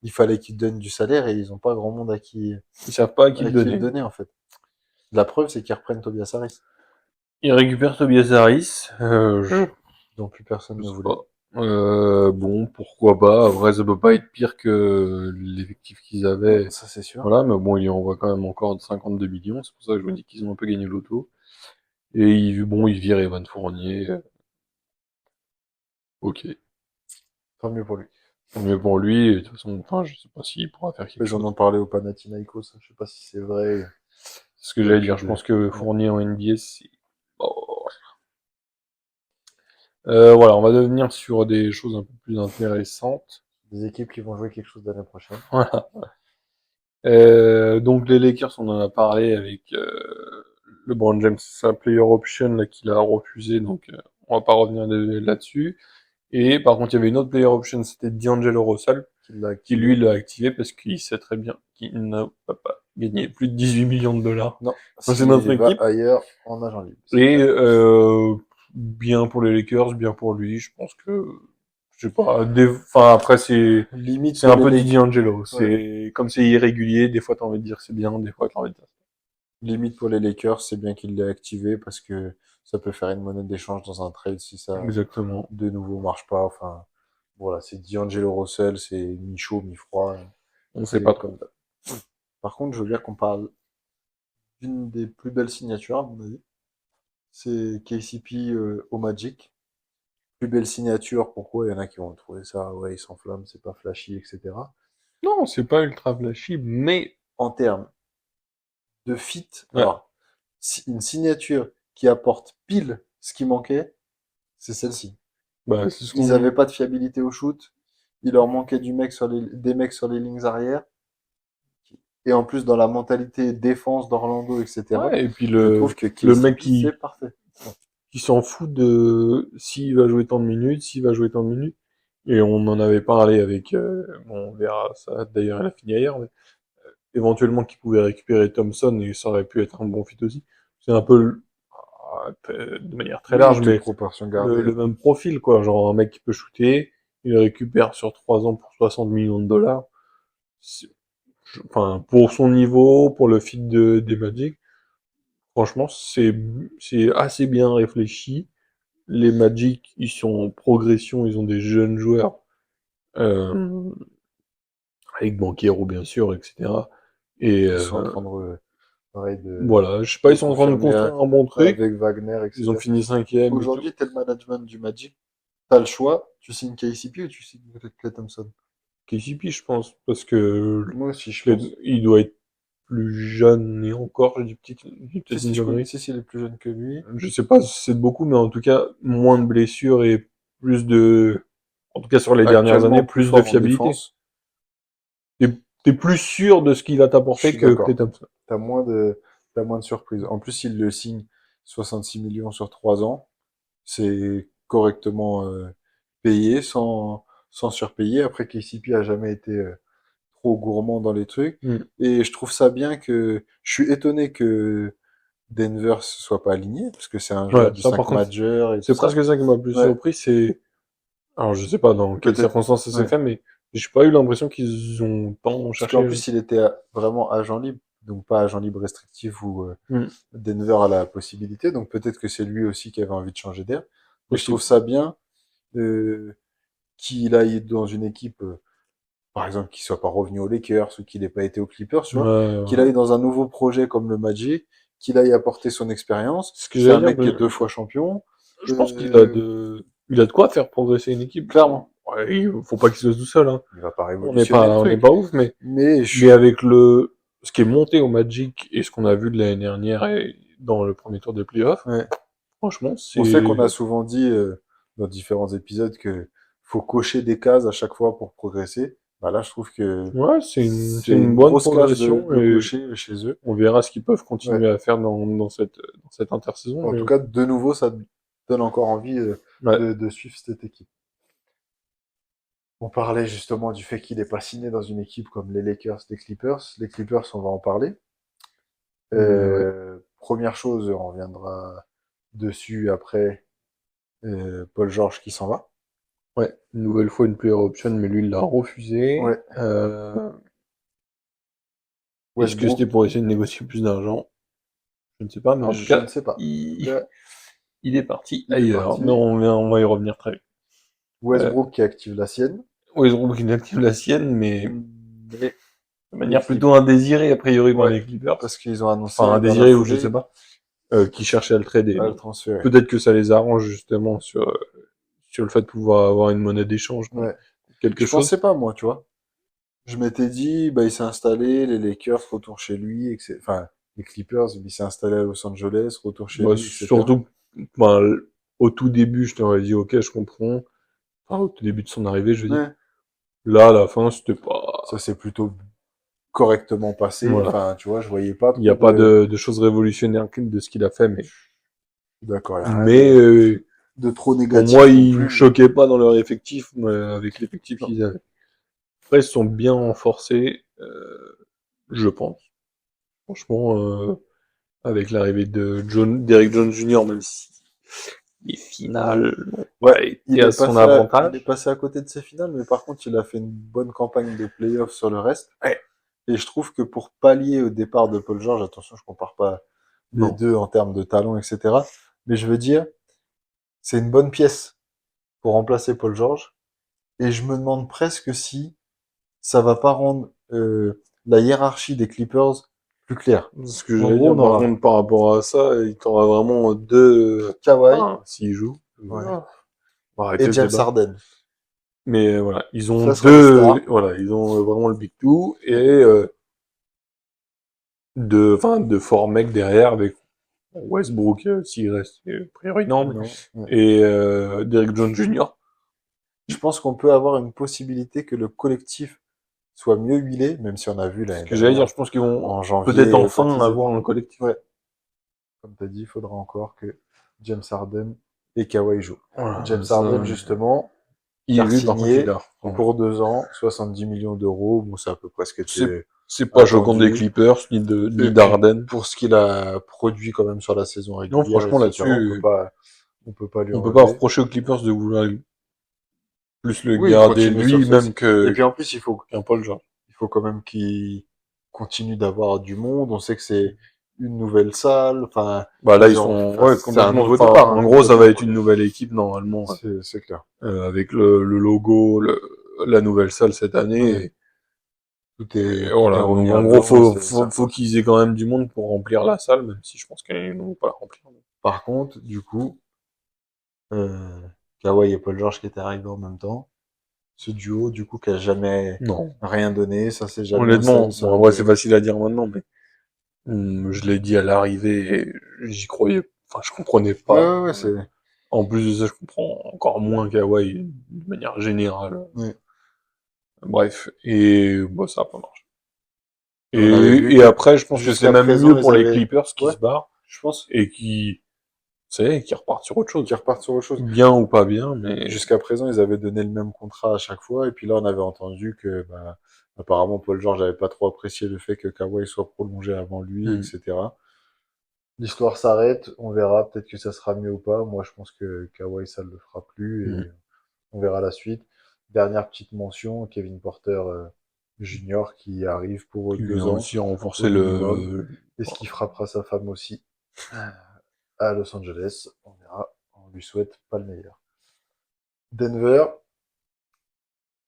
il fallait qu'ils donnent du salaire et ils ont pas grand monde ils savent pas à qui à le qui le donner. donner, en fait. La preuve, c'est qu'ils reprennent Tobias Harris, Il récupère Tobias Harris. dont plus personne Je ne sais voulait. pas. Bon, pourquoi pas. Après, ça peut pas être pire que l'effectif qu'ils Non, avaient. ça c'est sûr. Voilà, mais bon, il envoie quand même encore 52 millions. C'est pour ça que je me dis qu'ils ont un peu gagné l'auto. Et bon, ils virent Evan Fournier. Ok. Tant mieux pour lui. Mais pour lui, et de toute façon, enfin, je sais pas s'il pourra faire quelque Ils en chose. ont parlé au Panathinaikos, je sais pas si c'est vrai. C'est ce que Il y a j'allais plus dire. Je de, pense que ouais, Fournier en NBA, c'est... Oh. Voilà, on va devenir sur des choses un peu plus intéressantes. des équipes qui vont jouer quelque chose l'année prochaine. Voilà. Donc les Lakers, on en a parlé avec LeBron James, sa player option là qu'il a refusé, donc on va pas revenir là-dessus. Et par contre, il y avait une autre player option, c'était D'Angelo Russell, Qui l'a qui lui activé. l'a activé parce qu'il sait très bien qu'il n'a pas gagné plus de 18 millions de dollars. Non, Donc c'est notre s'il va équipe. ailleurs en agent libre, c'est Et clair. bien pour les Lakers, bien pour lui. Je pense que, je sais pas. Enfin après Limite c'est pour un les peu du Lakers. D'Angelo. Ouais. C'est comme c'est irrégulier. Des fois t'as envie de dire que c'est bien, des fois t'as envie de dire. Limite pour les Lakers, c'est bien qu'il l'ait activé parce que ça peut faire une monnaie d'échange dans un trade si ça Exactement. de nouveau marche pas. Enfin, voilà, c'est D'Angelo Russell, c'est mi-chaud, mi-froid. On sait pas C'est trop. comme ça. Par contre, je veux bien qu'on parle d'une des plus belles signatures, à mon avis. C'est KCP au Magic. Plus belle signature, pourquoi? Il y en a qui vont trouver ça, ouais, il s'enflamme, c'est pas flashy, etc. Non, c'est pas ultra flashy, mais En termes de fit, ouais, alors, une signature qui apporte pile ce qui manquait, c'est celle-ci. bah c'est ce Ils avaient qu'on. pas de fiabilité au shoot, il leur manquait des mecs sur les lignes arrière, et en plus dans la mentalité défense d'Orlando, etc. Ouais, et puis Je trouve que le mec KCP, c'est parfait. qui s'en fout de s'il va jouer tant de minutes, s'il va jouer tant de minutes. Et on en avait parlé avec, bon, on verra ça. D'ailleurs, elle a fini ailleurs, mais éventuellement qu'il pouvait récupérer Thompson et ça aurait pu être un bon fit aussi. C'est un peu, de manière très Oui, large, toute mais proportion gardée. le même profil, quoi. Genre un mec qui peut shooter, il le récupère sur 3 ans pour 60 millions de dollars. Enfin, pour son niveau, pour le fit des Magic, franchement, c'est assez bien réfléchi. Les Magic, ils sont en progression, ils ont des jeunes joueurs, euh, avec Banchero bien sûr, etc. Et Ils sont en train de, pareil, voilà, je sais pas, de ils sont en train de confirmer construire un bon truc. avec Wagner, Ils ont etc. fini cinquième et tout. Aujourd'hui, t'es le management du Magic. T'as le choix, tu signes KCP ou tu signes Klay Thompson. KCP, je pense, parce que Moi aussi, je pense. Il doit être plus jeune et encore, j'ai Si, peut-être si, une connerie. si, il est plus jeune que lui. Je sais pas si c'est de beaucoup, mais en tout cas, moins de blessures et plus de, en tout cas sur les dernières années, Actuellement, plus plus de fort en fiabilité. défense. T'es plus sûr de ce qu'il va Je t'apporter suis que Klay d'accord. Thompson. T'as moins de surprises. En plus, il le signe 66 millions sur 3 ans. C'est correctement payé, sans surpayer. Après, KCP a jamais été trop gourmand dans les trucs. Hmm. Et je trouve ça bien que... Je suis étonné que Denver se soit pas aligné, parce que c'est un joueur Ouais, du ça par 5 contre, majeur et tout c'est ça. presque ça qui m'a le plus Ouais, surpris, c'est, alors je sais pas dans quelles peut-être. circonstances ça s'est Ouais. fait, mais j'ai pas eu l'impression qu'ils ont tant Parce qu'en cherché. plus, il était vraiment agent libre, donc pas agent libre restrictif où Hmm. Denver a la possibilité. Donc peut-être que c'est lui aussi qui avait envie de changer d'air. Mais je trouve Possible. ça bien euh, qu'il aille dans une équipe, par exemple, qu'il soit pas revenu aux Lakers ou qu'il n'ait pas été aux Clippers, tu Ouais, vois. Qu'il ouais. aille dans un nouveau projet comme le Magic, qu'il aille apporter son expérience. C'est ce que C'est j'allais un dire, mec qui est 2 fois champion. je pense Euh, il a de quoi faire progresser une équipe. clairement, Ouais, faut pas qu'il se laisse tout seul, hein. il va pas révolutionner le On n'est truc. pas ouf, Mais mais avec ce qui est monté au Magic et ce qu'on a vu de l'année dernière et dans le premier tour des playoffs. Ouais. Franchement, On sait qu'on a c'est... souvent dit dans différents épisodes que faut cocher des cases à chaque fois pour progresser. Bah là, je trouve que Ouais, c'est c'est une une bonne grosse case progression de et cocher chez eux. on verra ce qu'ils peuvent Ouais. continuer à faire dans cette intersaison. En Mais tout cas, de nouveau, ça donne encore envie ouais, de suivre cette équipe. On parlait justement du fait qu'il n'est pas signé dans une équipe comme les Lakers, les Clippers. Les Clippers, on va en parler. ouais, Première chose, on reviendra dessus après Paul George qui s'en va. ouais. Une nouvelle fois une player option, mais lui, il l'a refusé. Ouais. Est-ce que Westbrook, c'était pour essayer de négocier plus d'argent? Je ne sais pas, mais en tout je ne cas, sais pas. En tout cas, il est parti il est ailleurs. Mais parti. on va y revenir très vite. Euh, Westbrook qui active la sienne. Westbrook, il active la sienne, mais Mais de les manière Clippers. plutôt indésirée, a priori, par Ouais. les Clippers. Parce qu'ils ont Enfin, annoncé dans la indésirée ou je sais foulée pas. Qui cherchaient à le trader. à le Donc, transférer. peut-être que ça les arrange, justement, sur le fait de pouvoir avoir une monnaie d'échange, donc Ouais. quelque Je chose. pensais pas, moi, tu vois. Je m'étais dit, bah, il s'est installé, les Lakers, retour chez lui, etc. Enfin, les Clippers, il s'est installé à Los Angeles, retour chez Bah, lui, etc. surtout, bah, au tout début, je t'aurais dit, ok, je comprends. Enfin, au tout début de son arrivée, je veux dire. Ouais. Là, à la fin, c'était pas... Ça s'est plutôt correctement passé. Voilà. Enfin, tu vois, je voyais pas Il n'y trop a pas de... de choses révolutionnaires de ce qu'il a fait, D'accord, il n'y a rien mais de trop pour moi, négatif non ils me plus. choquaient pas dans leur effectif, avec l'effectif Non. qu'ils avaient. Après, ils se sont bien renforcés, je pense. Franchement, avec l'arrivée de Derrick Jones Jr., même si les finales n'ont Ouais, pas été à son il est avantage. passé à côté de ses finales, mais par contre, il a fait une bonne campagne de playoffs sur le reste. Ouais. Et je trouve que pour pallier au départ de Paul George, attention, je compare pas les Non. deux en termes de talent, etc. Mais je veux dire, c'est une bonne pièce pour remplacer Paul George. Et je me demande presque si ça va pas rendre la hiérarchie des Clippers plus claire. Ce que En j'allais gros, dire, on par aura contre, par rapport à ça, il t'aura vraiment deux, Kawhi, enfin, s'ils jouent. ouais, On va et arrêter ce James débat. Harden. Mais voilà, ils ont Ça sera les deux, stars. voilà, ils ont vraiment le big two et enfin, de forts mecs derrière avec Westbrook s'il reste, a priori non, Non, ouais. et Derrick Jones Jr. Je pense qu'on peut avoir une possibilité que le collectif soit mieux huilé, même si on a vu Ce l'année que j'allais dire, dernière, je pense qu'ils vont en peut-être janvier, quand enfin ils étaient... avoir un collectif. Ouais, comme tu as dit, il faudra encore que James Harden et Kawhi jouent. Voilà, James Harden, ça, justement, qui a lui par contre il signé a. pour 2 ans, 70 millions d'euros. Bon, ça a peu près ce qui C'est était c'est pas choquant des attendu. Clippers ni Et puis, d'Arden. pour ce qu'il a produit quand même sur la saison Non, régulière, franchement etc., là-dessus, on peut pas lui on peut pas enlever. reprocher aux Clippers de vouloir plus le Oui, il garder continue sur lui ce... même Et que puis en plus, qu'un Paul George. il faut quand même qu'il continue d'avoir du monde. On sait que c'est une nouvelle salle. Enfin, Bah là, ils ils ont, sont enfin, ouais, c'est un complètement. nouveau Enfin, départ, hein, en gros, ça va complètement, être quoi. une nouvelle équipe normalement, C'est clair. avec le logo, la nouvelle salle cette année. Ouais. Et Tout est voilà. Donc remis en à gros, blanc et c'est faut sympa. qu'ils aient quand même du monde pour remplir la salle, même si je pense qu'ils ne vont pas la remplir. Par contre, du coup, euh, Kawhi et Paul George qui étaient arrivés en même temps, ce duo, du coup, qui a jamais Non. rien donné, ça s'est jamais Honnêtement, bon, en vrai, c'est amélioré. facile à dire maintenant, mais je l'ai dit à l'arrivée, et j'y croyais. Enfin, je comprenais Ouais, pas. ouais, ouais, c'est, En plus de ça, je comprends encore moins Kawhi de manière générale. ouais. Bref, et bon, ça a pas marché. On avait vu Et que après, je pense que c'est jusqu'à même présent, mieux ils pour les avaient, Clippers qui ouais, se barrent je pense, et qui repartent sur autre qu'ils chose. repartent sur autre chose. Bien ou pas bien, mais Jusqu'à présent, ils avaient donné le même contrat à chaque fois, et puis là, on avait entendu que, bah, apparemment, Paul George n'avait pas trop apprécié le fait que Kawhi soit prolongé avant lui, hmm, etc. L'histoire s'arrête, on verra, peut-être que ça sera mieux ou pas. Moi, je pense que Kawhi, ça ne le fera plus, hmm. et on verra la suite. Dernière petite mention, Kevin Porter Junior qui arrive pour Qui vient 2 ans aussi au renforcer minimum. le. Est-ce qu'il frappera sa femme aussi à Los Angeles? On verra. On lui souhaite pas le meilleur. Denver,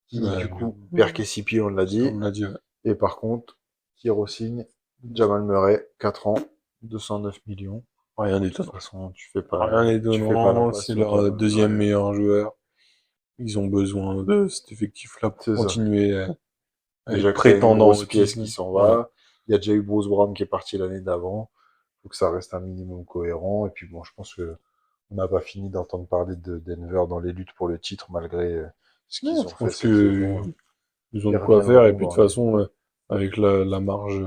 qui Ouais, du coup perd KCP, on l'a ça, on dit. l'a dit. Ouais. Et par contre, qui re-signe Jamal Murray, 4 ans, 209 millions. De Rien toute d'étonnant. façon, Rien tu fais pas d'étonnant, l'impasse c'est sur leur Jamal deuxième Murray. meilleur joueur. Ils ont besoin de cet effectif-là pour C'est ça. continuer à Déjà être que t'as une prétendant grosse au pièce qui titre. s'en Voilà. va. Il y a déjà eu Bruce Brown qui est parti l'année d'avant. faut que ça reste un minimum cohérent. Et puis bon, je pense que on n'a pas fini d'entendre parler de Denver dans les luttes pour le titre malgré ce Non, qu'ils ont je fait pense cette saison. que ils ont Ils de quoi faire, et reviendront puis de dans toute les. façon, avec la marge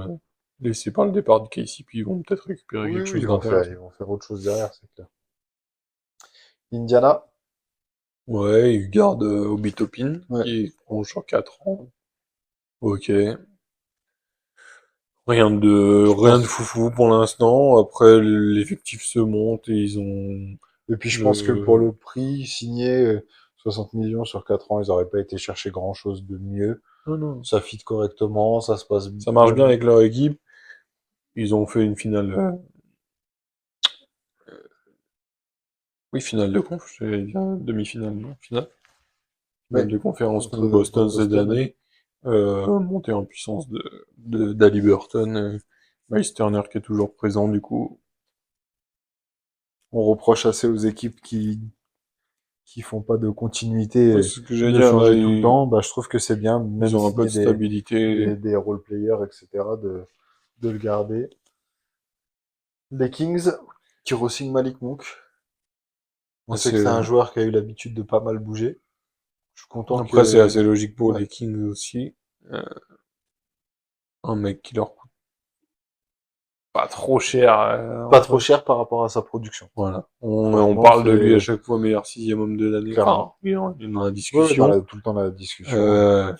laissée par le départ de KCP, ils vont peut-être récupérer Oui, quelque oui, chose d'intéressant. ils vont faire autre chose derrière, c'est clair. Indiana, Ouais, ils gardent Obi Toppin, ouais. qui prolonge sur 4 ans. Ok. Je Rien de pense. foufou pour l'instant. Après, l'effectif se monte et ils ont Et puis je pense que pour le... le prix signé, 60 millions sur 4 ans, ils n'auraient pas été chercher grand-chose de mieux. Non, non. Ça fit correctement, ça se passe Ça marche bien bien. avec leur équipe. Ils ont fait une finale, oui, finale de conf, j'allais dire demi-finale, non, finale. Finale Ouais, de conférence contre contre Boston cette Boston, ouais. année. Montée en puissance d'Ali Burton, Miles Turner qui est toujours présent, du coup. On reproche assez aux équipes qui font pas de continuité, Ouais, c'est ce que j'allais de dire, là, changer tout le temps. Bah, je trouve que c'est bien, ils même ont un peu signer de stabilité. des role players, etc., de le garder. Les Kings, qui re-signent Malik Monk. On sait que c'est C'est, un joueur qui a eu l'habitude de pas mal bouger. Je suis content après, c'est que, assez logique pour ouais, les Kings aussi. Euh, un mec qui leur coûte pas trop cher, pas en trop fait. cher par rapport à sa production. Voilà. On Franchement, parle de lui à c'est chaque fois meilleur sixième homme de l'année. clairement. Enfin, il est dans la Ouais, ouais, discussion. tout le temps dans la discussion. Euh,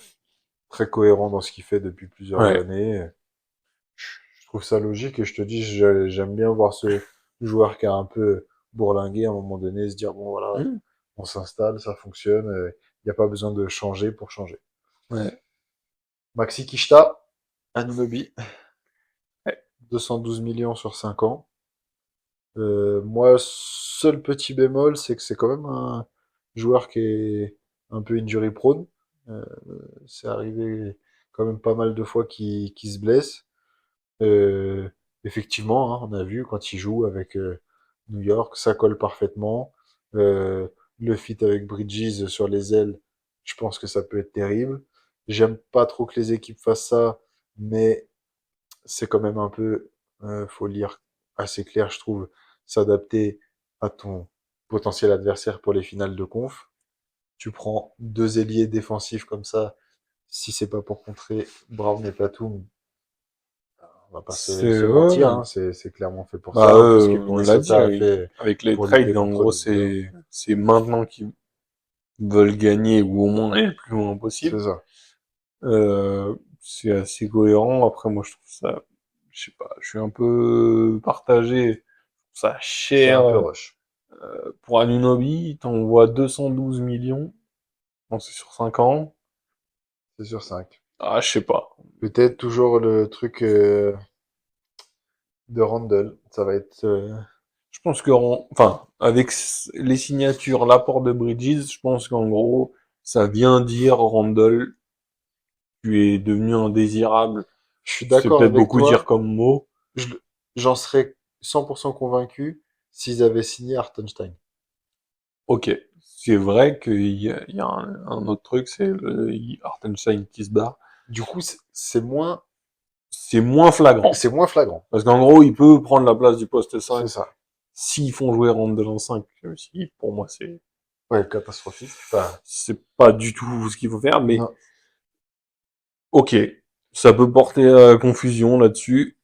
Très cohérent dans ce qu'il fait depuis plusieurs ouais. années. Je trouve ça logique et je te dis, j'aime bien voir ce joueur qui a un peu bourlingué à un moment donné, se dire, bon voilà, Hmm. on s'installe, ça fonctionne, il n'y a pas besoin de changer pour changer. Ouais. Maxi Kishta, Anunoby, Ouais. 212 millions sur 5 ans. Moi, seul petit bémol, c'est que c'est quand même un joueur qui est un peu injury prone. Euh, c'est arrivé quand même pas mal de fois qu'il se blesse. Euh, Effectivement, hein, on a vu quand il joue avec New York, ça colle parfaitement. Le fit avec Bridges sur les ailes, je pense que ça peut être terrible. J'aime pas trop que les équipes fassent ça, mais c'est quand même un peu, faut lire assez clair, je trouve, s'adapter à ton potentiel adversaire pour les finales de conf. Tu prends deux ailiers défensifs comme ça, si c'est pas pour contrer Brown et Tatum, on va pas C'est, se ouais, mentir, ouais. hein, c'est clairement fait pour Bah, ça, un peu ce que on l'a dit, Minnesota a fait avec les pour lutter trades, en contre gros, les Blazers. c'est maintenant qu'ils veulent gagner, ou au moins aller le plus loin C'est possible. ça. C'est assez cohérent. Après, moi, je trouve ça, je sais pas, je suis un peu partagé. Je trouve ça C'est un peu cher. rush. Pour Anunoby, t'envoies 212 millions. Bon, c'est sur 5 ans. C'est sur 5. Ah, je sais pas. Peut-être toujours le truc de Randle. Ça va être. Je pense que, enfin, avec les signatures, l'apport de Bridges, je pense qu'en gros, ça vient dire, Randall, tu es devenu indésirable. Je suis C'est d'accord peut-être avec beaucoup dire toi. comme mot. Je- J'en serais 100% convaincu s'ils avaient signé Hartenstein. Ok. C'est vrai qu'il y a un autre truc, c'est le Hartenstein qui se barre. Du coup, C'est moins flagrant. c'est moins flagrant. Parce qu'en gros, il peut prendre la place du poste C'est 5 ça. s'ils font jouer Randle en 5. Si, pour moi, Ouais, catastrophique. Enfin, c'est pas du tout ce qu'il faut faire, mais non. ok. Ça peut porter à confusion là-dessus.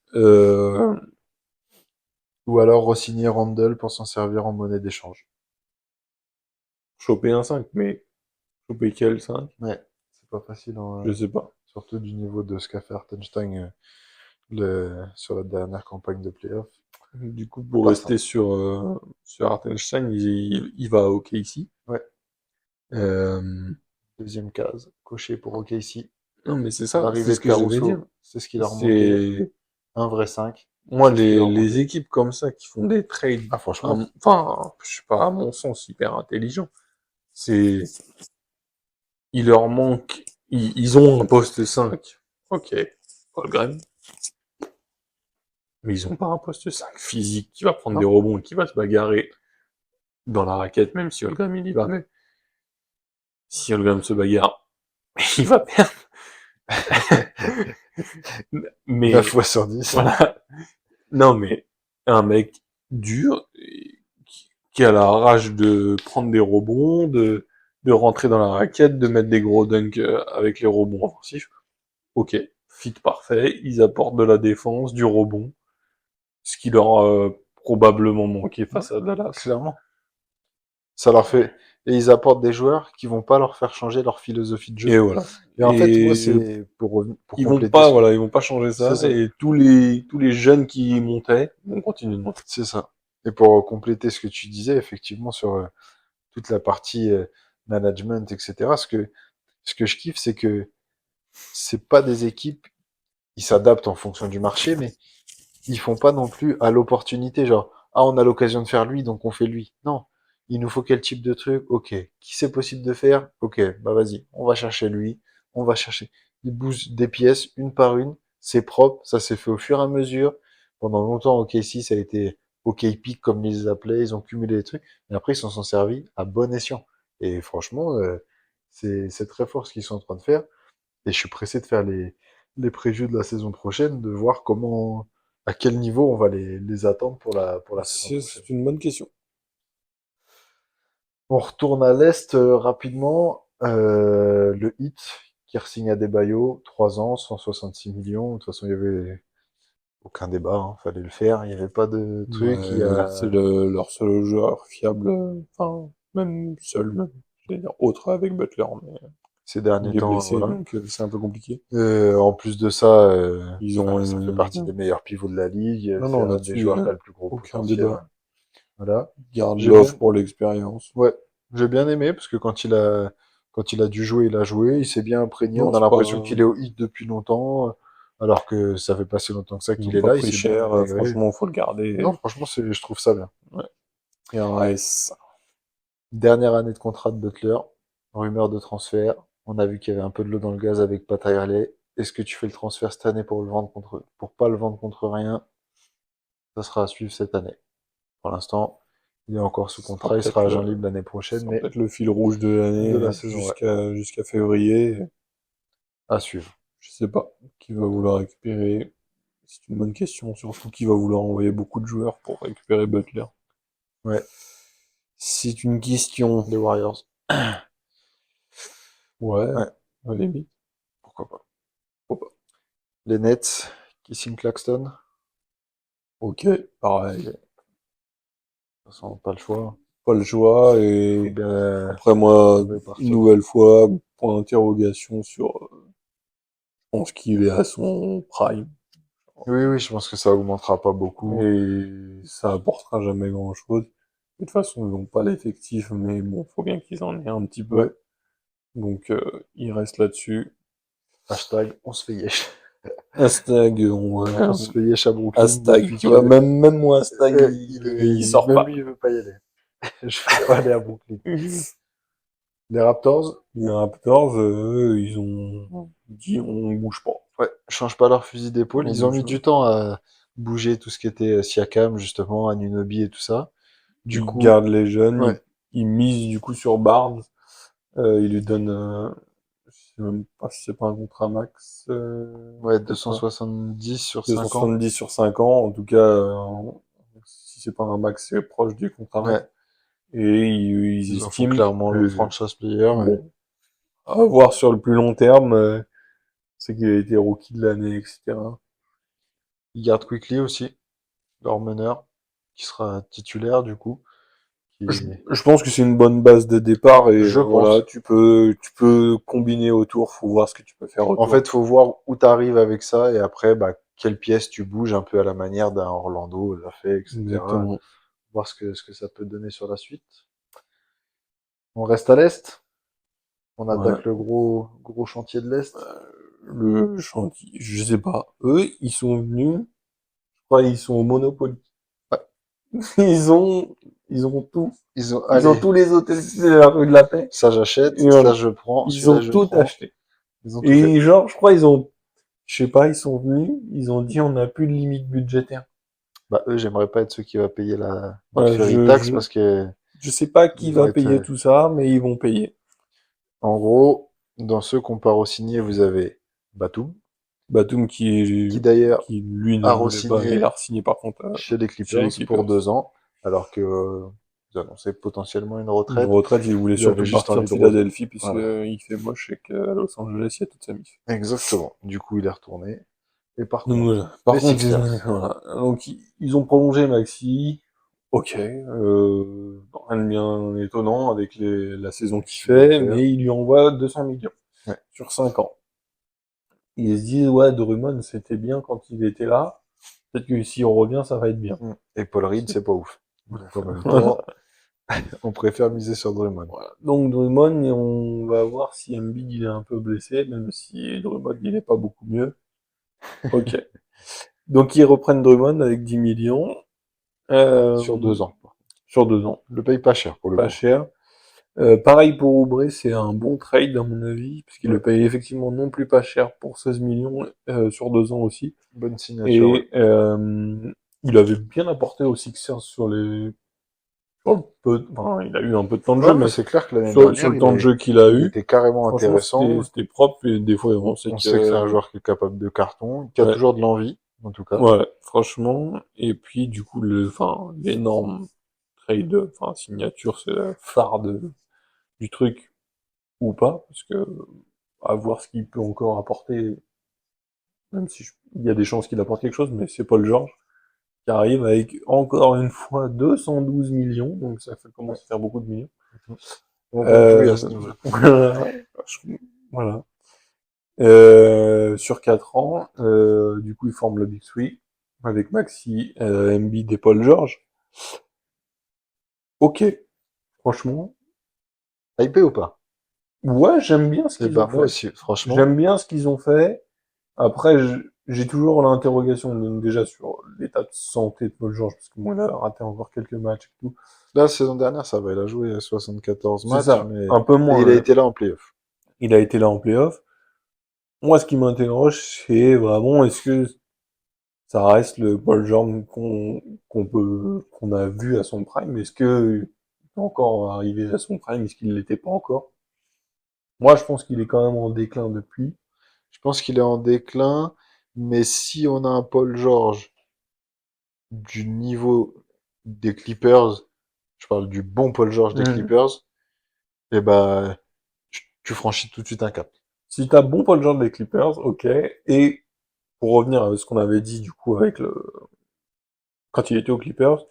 Ou alors re-signer Randle pour s'en servir en monnaie d'échange. Choper un 5, mais choper quel 5? Ouais, c'est pas facile, Je sais pas. surtout du niveau de ce qu'a fait Hartenstein sur la dernière campagne de playoff. Du coup, pour Pas rester simple. sur Hartenstein, il va au KC. Ouais, Euh, deuxième case, coché pour OKC. non, mais c'est ça, c'est L'arrivée ce de que j'allais dire. Caruso, c'est ce qui leur manquait. C'est, Un vrai 5, moi, c'est ce qui leur les manquait. équipes comme ça qui font des trades, Ah, franchement, enfin, je sais pas, à mon sens, hyper intelligent. C'est, il leur manque, ils ont un poste 5. Ok, Holmgren. Mais ils ont pas un poste 5 physique qui va prendre des non. rebonds et qui va se bagarrer dans la raquette, même si Holmgren il y va. Mais si Holmgren se bagarre, il va perdre. 9 Mais fois sur 10. voilà. Non, mais un mec dur, qui a la rage de prendre des rebonds, de rentrer dans la raquette, de mettre des gros dunks avec les rebonds offensifs. Ok, fit parfait, ils apportent de la défense, du rebond, ce qui leur a probablement manqué face à Dallas. Clairement. Ça leur fait. Et ils apportent des joueurs qui vont pas leur faire changer leur philosophie de Et jeu. voilà. Et en fait, moi, Et c'est pour compléter ils vont pas changer c'est ça, ça. et tous les jeunes qui montaient vont continuer de monter. C'est ça. Et pour compléter ce que tu disais, effectivement, sur toute la partie management, etc., ce que je kiffe, c'est que c'est pas des équipes, ils s'adaptent en fonction du marché, mais ils font pas non plus à l'opportunité, genre, ah, on a l'occasion de faire lui, donc on fait lui. Non. Il nous faut quel type de truc? Ok. Qui c'est possible de faire? Ok. Bah vas-y. On va chercher lui. On va chercher. Ils bougent des pièces une par une. C'est propre. Ça s'est fait au fur et à mesure. Pendant longtemps, OKC, ça a été OK Peak, comme ils les appelaient. Ils ont cumulé des trucs. Mais après, ils s'en sont servis à bon escient. Et franchement, c'est très fort ce qu'ils sont en train de faire. Et je suis pressé de faire les previews de la saison prochaine, de voir comment, à quel niveau on va les attendre pour la saison prochaine. C'est une bonne question. On retourne à l'Est rapidement. Le Heat qui re-signe Adebayo, 3 ans, 166 millions. De toute façon, il y avait aucun débat, hein, fallait le faire. Il n'y avait pas de truc. Il y Ouais, c'est a... leur seul joueur fiable, enfin, même seul, même. Je vais dire autre avec Butler, mais Ces derniers il est temps, blessé, voilà. donc c'est un peu compliqué. En plus de ça, Ils ont enfin, ça fait partie des meilleurs pivots de la ligue. non, C'est non, un des là-dessus, joueurs qui a le plus gros aucun potentiel. débat. Voilà. Ils gardent J'ai bien, l'offre pour l'expérience. ouais, j'ai bien aimé parce que quand il a dû jouer, il a joué. Il s'est bien imprégné. Non, On a c'est pas, l'impression qu'il est au hit depuis longtemps, alors que ça fait pas si longtemps que ça ils qu'il ont est pas là. Il pris s'est bien cher, intégré. franchement, faut le Non, garder. franchement, je trouve ça bien. Ouais. Et un AS. Dernière année de contrat de Butler. Rumeur de transfert. On a vu qu'il y avait un peu de l'eau dans le gaz avec Pat Riley. Est-ce que tu fais le transfert cette année pour pas le vendre contre rien? Ça sera à suivre cette année. Pour l'instant, il est encore sous Ce sera contrat. Il peut-être sera agent libre l'année ce prochaine, sera mais peut-être le fil rouge de de l'année la saison, ouais, jusqu'à février. à suivre. Je sais pas qui va vouloir récupérer. C'est une bonne question, surtout qui va vouloir envoyer beaucoup de joueurs pour récupérer Butler. Ouais, C'est une question. les Warriors. Ouais, Ouais, à la limite. pourquoi pas. Pourquoi pas. Les Nets, qui signent Claxton. Ok, pareil. De toute façon, pas le choix. Pas le choix, Faut et bien après moi, trouver une partir. nouvelle fois, point d'interrogation sur, je pense qu'il est à son prime. Oui, oui, je pense que ça augmentera pas beaucoup. Et ça apportera jamais grand-chose. De toute façon, ils n'ont pas l'effectif, mais bon, faut bien qu'ils en aient un petit Ouais. peu. Donc, ils restent là-dessus. Hashtag, on se fait yesh. Hashtag, On se fait yesh à Brooklyn hashtag, depuis tu vois, que même moi, hashtag, il sort même pas. lui, il veut pas y aller. Je veux pas aller à Brooklyn. Les Raptors, Les Raptors, eux, ils ont dit on bouge pas. ouais, changent pas leur fusil d'épaule. On Ils ont bouge mis pas. du temps à bouger tout ce qui était Siakam, justement, Anunoby et tout ça. Du Ils coup, gardent les jeunes, ouais, ils misent du coup sur Barnes. Ils lui donnent, je sais même pas si c'est pas un contrat max, ouais, peut-être pas. 270 sur 5 ans. 270 sur 5 ans, en tout cas, si c'est pas un max, c'est proche du contrat max. Ouais, Et ils ils en font estiment clairement le que, franchise player. Ouais. bon, à voir sur le plus long terme, c'est qu'il a été rookie de l'année, etc. Ils gardent Quickly aussi, leur meneur, qui sera titulaire, du coup. Je, Qui... je pense que c'est une bonne base de départ, et Je voilà, pense. tu peux combiner autour, faut voir ce que tu peux faire En autour. fait, faut voir où t'arrives avec ça et après, bah, quelle pièce tu bouges un peu à la manière d'un Orlando l'a fait, etc. Exactement. Voir ce que ça peut donner sur la suite. On reste à l'Est. On Ouais. attaque le gros chantier de l'Est. Le chantier, je sais pas. Eux, ils sont venus, je crois, ils sont au Monopoly. Ouais. Ils ont, ils ont tout. Ils ont, Ils ont allez, tous les hôtels de la rue de la Paix. ça j'achète, Et ça voilà. je prends, Ils celui-là ont je tout prends. acheté. Ils ont tout fait. Et genre, je crois, je sais pas, ils sont venus, ils ont dit on n'a plus de limite budgétaire. Bah, eux, j'aimerais pas être ceux qui va payer la Voilà, luxury tax parce que je sais pas qui ils vont va être, payer tout ça, mais ils vont payer. en gros, dans ceux qu'on part au signé, vous avez Batum, Batum qui d'ailleurs qui lui ne a voulait pas, il re-signé a signé par contre chez les chez les Clippers pour Clippers. 2 ans, alors que ils annonçaient potentiellement une Une retraite. retraite, il voulait Il avait surtout juste partir envie de de revenir. Philadelphie Voilà, puisqu'il fait moche et qu'à Los Angeles, il y a toute sa mif. exactement. Du coup, il est retourné. Et par Donc contre, voilà. les Par contre, Sixers, voilà. Donc ils ont prolongé Maxi. Ok, rien de bien étonnant avec la saison qu'il chiffre fait, d'affaires. mais il lui envoie 200 millions Ouais. sur 5 ans. Ils se disent, ouais, Drummond, c'était bien quand il était là. Peut-être que si on revient, ça va être bien. Et Paul Reed, c'est pas ouf. Donc en même temps, on préfère miser sur Drummond. Voilà. Donc Drummond, et on va voir si Embiid il est un peu blessé, même si Drummond il est pas beaucoup mieux. Ok. Donc ils reprennent Drummond avec 10 millions Sur euh, 2 ans. sur 2 ans, Le paye pas cher pour le pas coup. cher. Pareil pour Oubre, c'est un bon trade à mon avis, parce qu'il Ouais. le paye effectivement non plus pas cher pour 16 millions sur 2 ans aussi. Bonne signature, ouais. Et il avait bien apporté aux Sixers sur les sur le peu, enfin, il a eu un peu de temps de jeu, Ouais, mais c'est clair que l'année sur dernière, le temps de jeu qu'il a il eu, était carrément franchement, intéressant. c'était propre, et des fois, on sait On sait que c'est un que, joueur qui est capable de carton, qui a ouais, toujours de l'envie, en tout cas. ouais, franchement, et puis, du coup, enfin, l'énorme trade, enfin, signature, c'est le phare du truc, ou pas, parce que, à voir ce qu'il peut encore apporter, même si il y a des chances qu'il apporte quelque chose, mais c'est Paul George, qui arrive avec, encore une fois, 212 millions, donc ça fait, Ouais. commence à faire beaucoup de millions. On compte plus à Euh, ce niveau-là. voilà. Voilà. Sur 4 ans, du coup, ils forment le Big Three avec Maxi, Embiid et Paul George. Ok, franchement, Hypé ou pas? ouais, j'aime bien ce Eh qu'ils ben, ont moi fait. aussi, franchement. J'aime bien ce qu'ils ont fait. Après, j'ai toujours l'interrogation donc, déjà sur l'état de santé de Paul George, parce que moi, il a raté encore quelques matchs et tout. La saison dernière, ça va. Il a joué 74 C'est matchs, ça, mais. un peu Et moins, il a hein. été là en playoff. Il a été là en playoff. Moi, ce qui m'interroge, c'est vraiment, est-ce que ça reste le Paul George qu'on a vu à son prime. Est-ce que il peut encore arriver à son prime? Est-ce qu'il l'était pas encore? Moi, je pense qu'il est quand même en déclin depuis. Je pense qu'il est en déclin, mais si on a un Paul George du niveau des Clippers, je parle du bon Paul George des Mhm. Clippers, eh ben, tu franchis tout de suite un cap. Si t'as bon Paul George des Clippers, ok. Et pour revenir à ce qu'on avait dit du coup avec quand il était aux Clippers,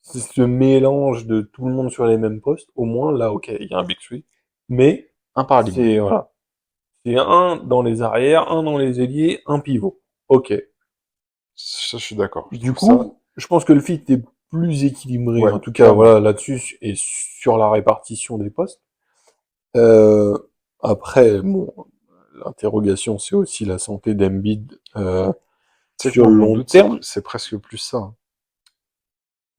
c'est ce mélange de tout le monde sur les mêmes postes. Au moins là, ok, il y a un big three, mais Un par ligne. c'est voilà, c'est un dans les arrières, un dans les ailiers, un pivot. Ok. Ça, je suis d'accord. Je Du trouve ça, coup, je pense que le fit est plus équilibré, ouais, en tout cas, clairement. voilà, là-dessus, et sur la répartition des postes. Euh, après, bon, l'interrogation, c'est aussi la santé d'Embiid Tu sais que sur moi, le mon long doute, terme. c'est presque plus ça, hein.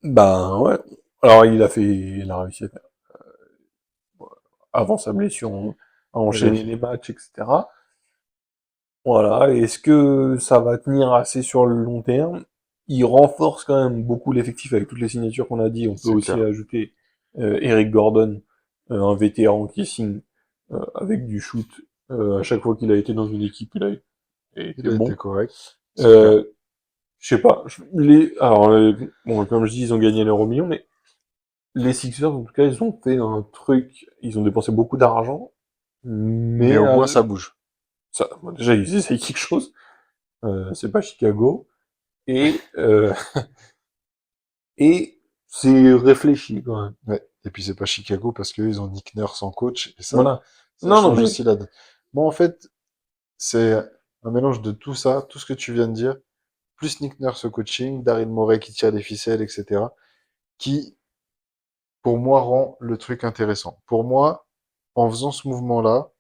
Ben ouais. Alors, il a réussi avant sa blessure à Oui. enchaîner les matchs, etc. Voilà. Est-ce que ça va tenir assez sur le long terme? Il renforce quand même beaucoup l'effectif avec toutes les signatures qu'on a dit. On peut C'est aussi clair. ajouter Eric Gordon, un vétéran qui signe avec du shoot. À chaque fois qu'il a été dans une équipe, il a Il été a été bon. correct. C'est clair. Euh, je sais pas. Alors, bon, comme je dis, ils ont gagné l'euro million, mais les Sixers, en tout cas, ils ont fait un truc. Ils ont dépensé beaucoup d'argent, Mais mais au moins, ça bouge. ça, bon, déjà, ils essayent quelque chose. C'est pas Chicago. Et, et c'est réfléchi quand même. Ouais. Et puis, c'est pas Chicago parce qu'eux, ils ont Nick Nurse en coach. Et Voilà. ça Non, non, change mais aussi la donne. Moi, en fait, c'est un mélange de tout ça, tout ce que tu viens de dire, plus Nick Nurse au coaching, Daryl Morey qui tire les ficelles, etc., qui, pour moi, rend le truc intéressant. Pour moi, en faisant ce mouvement-là,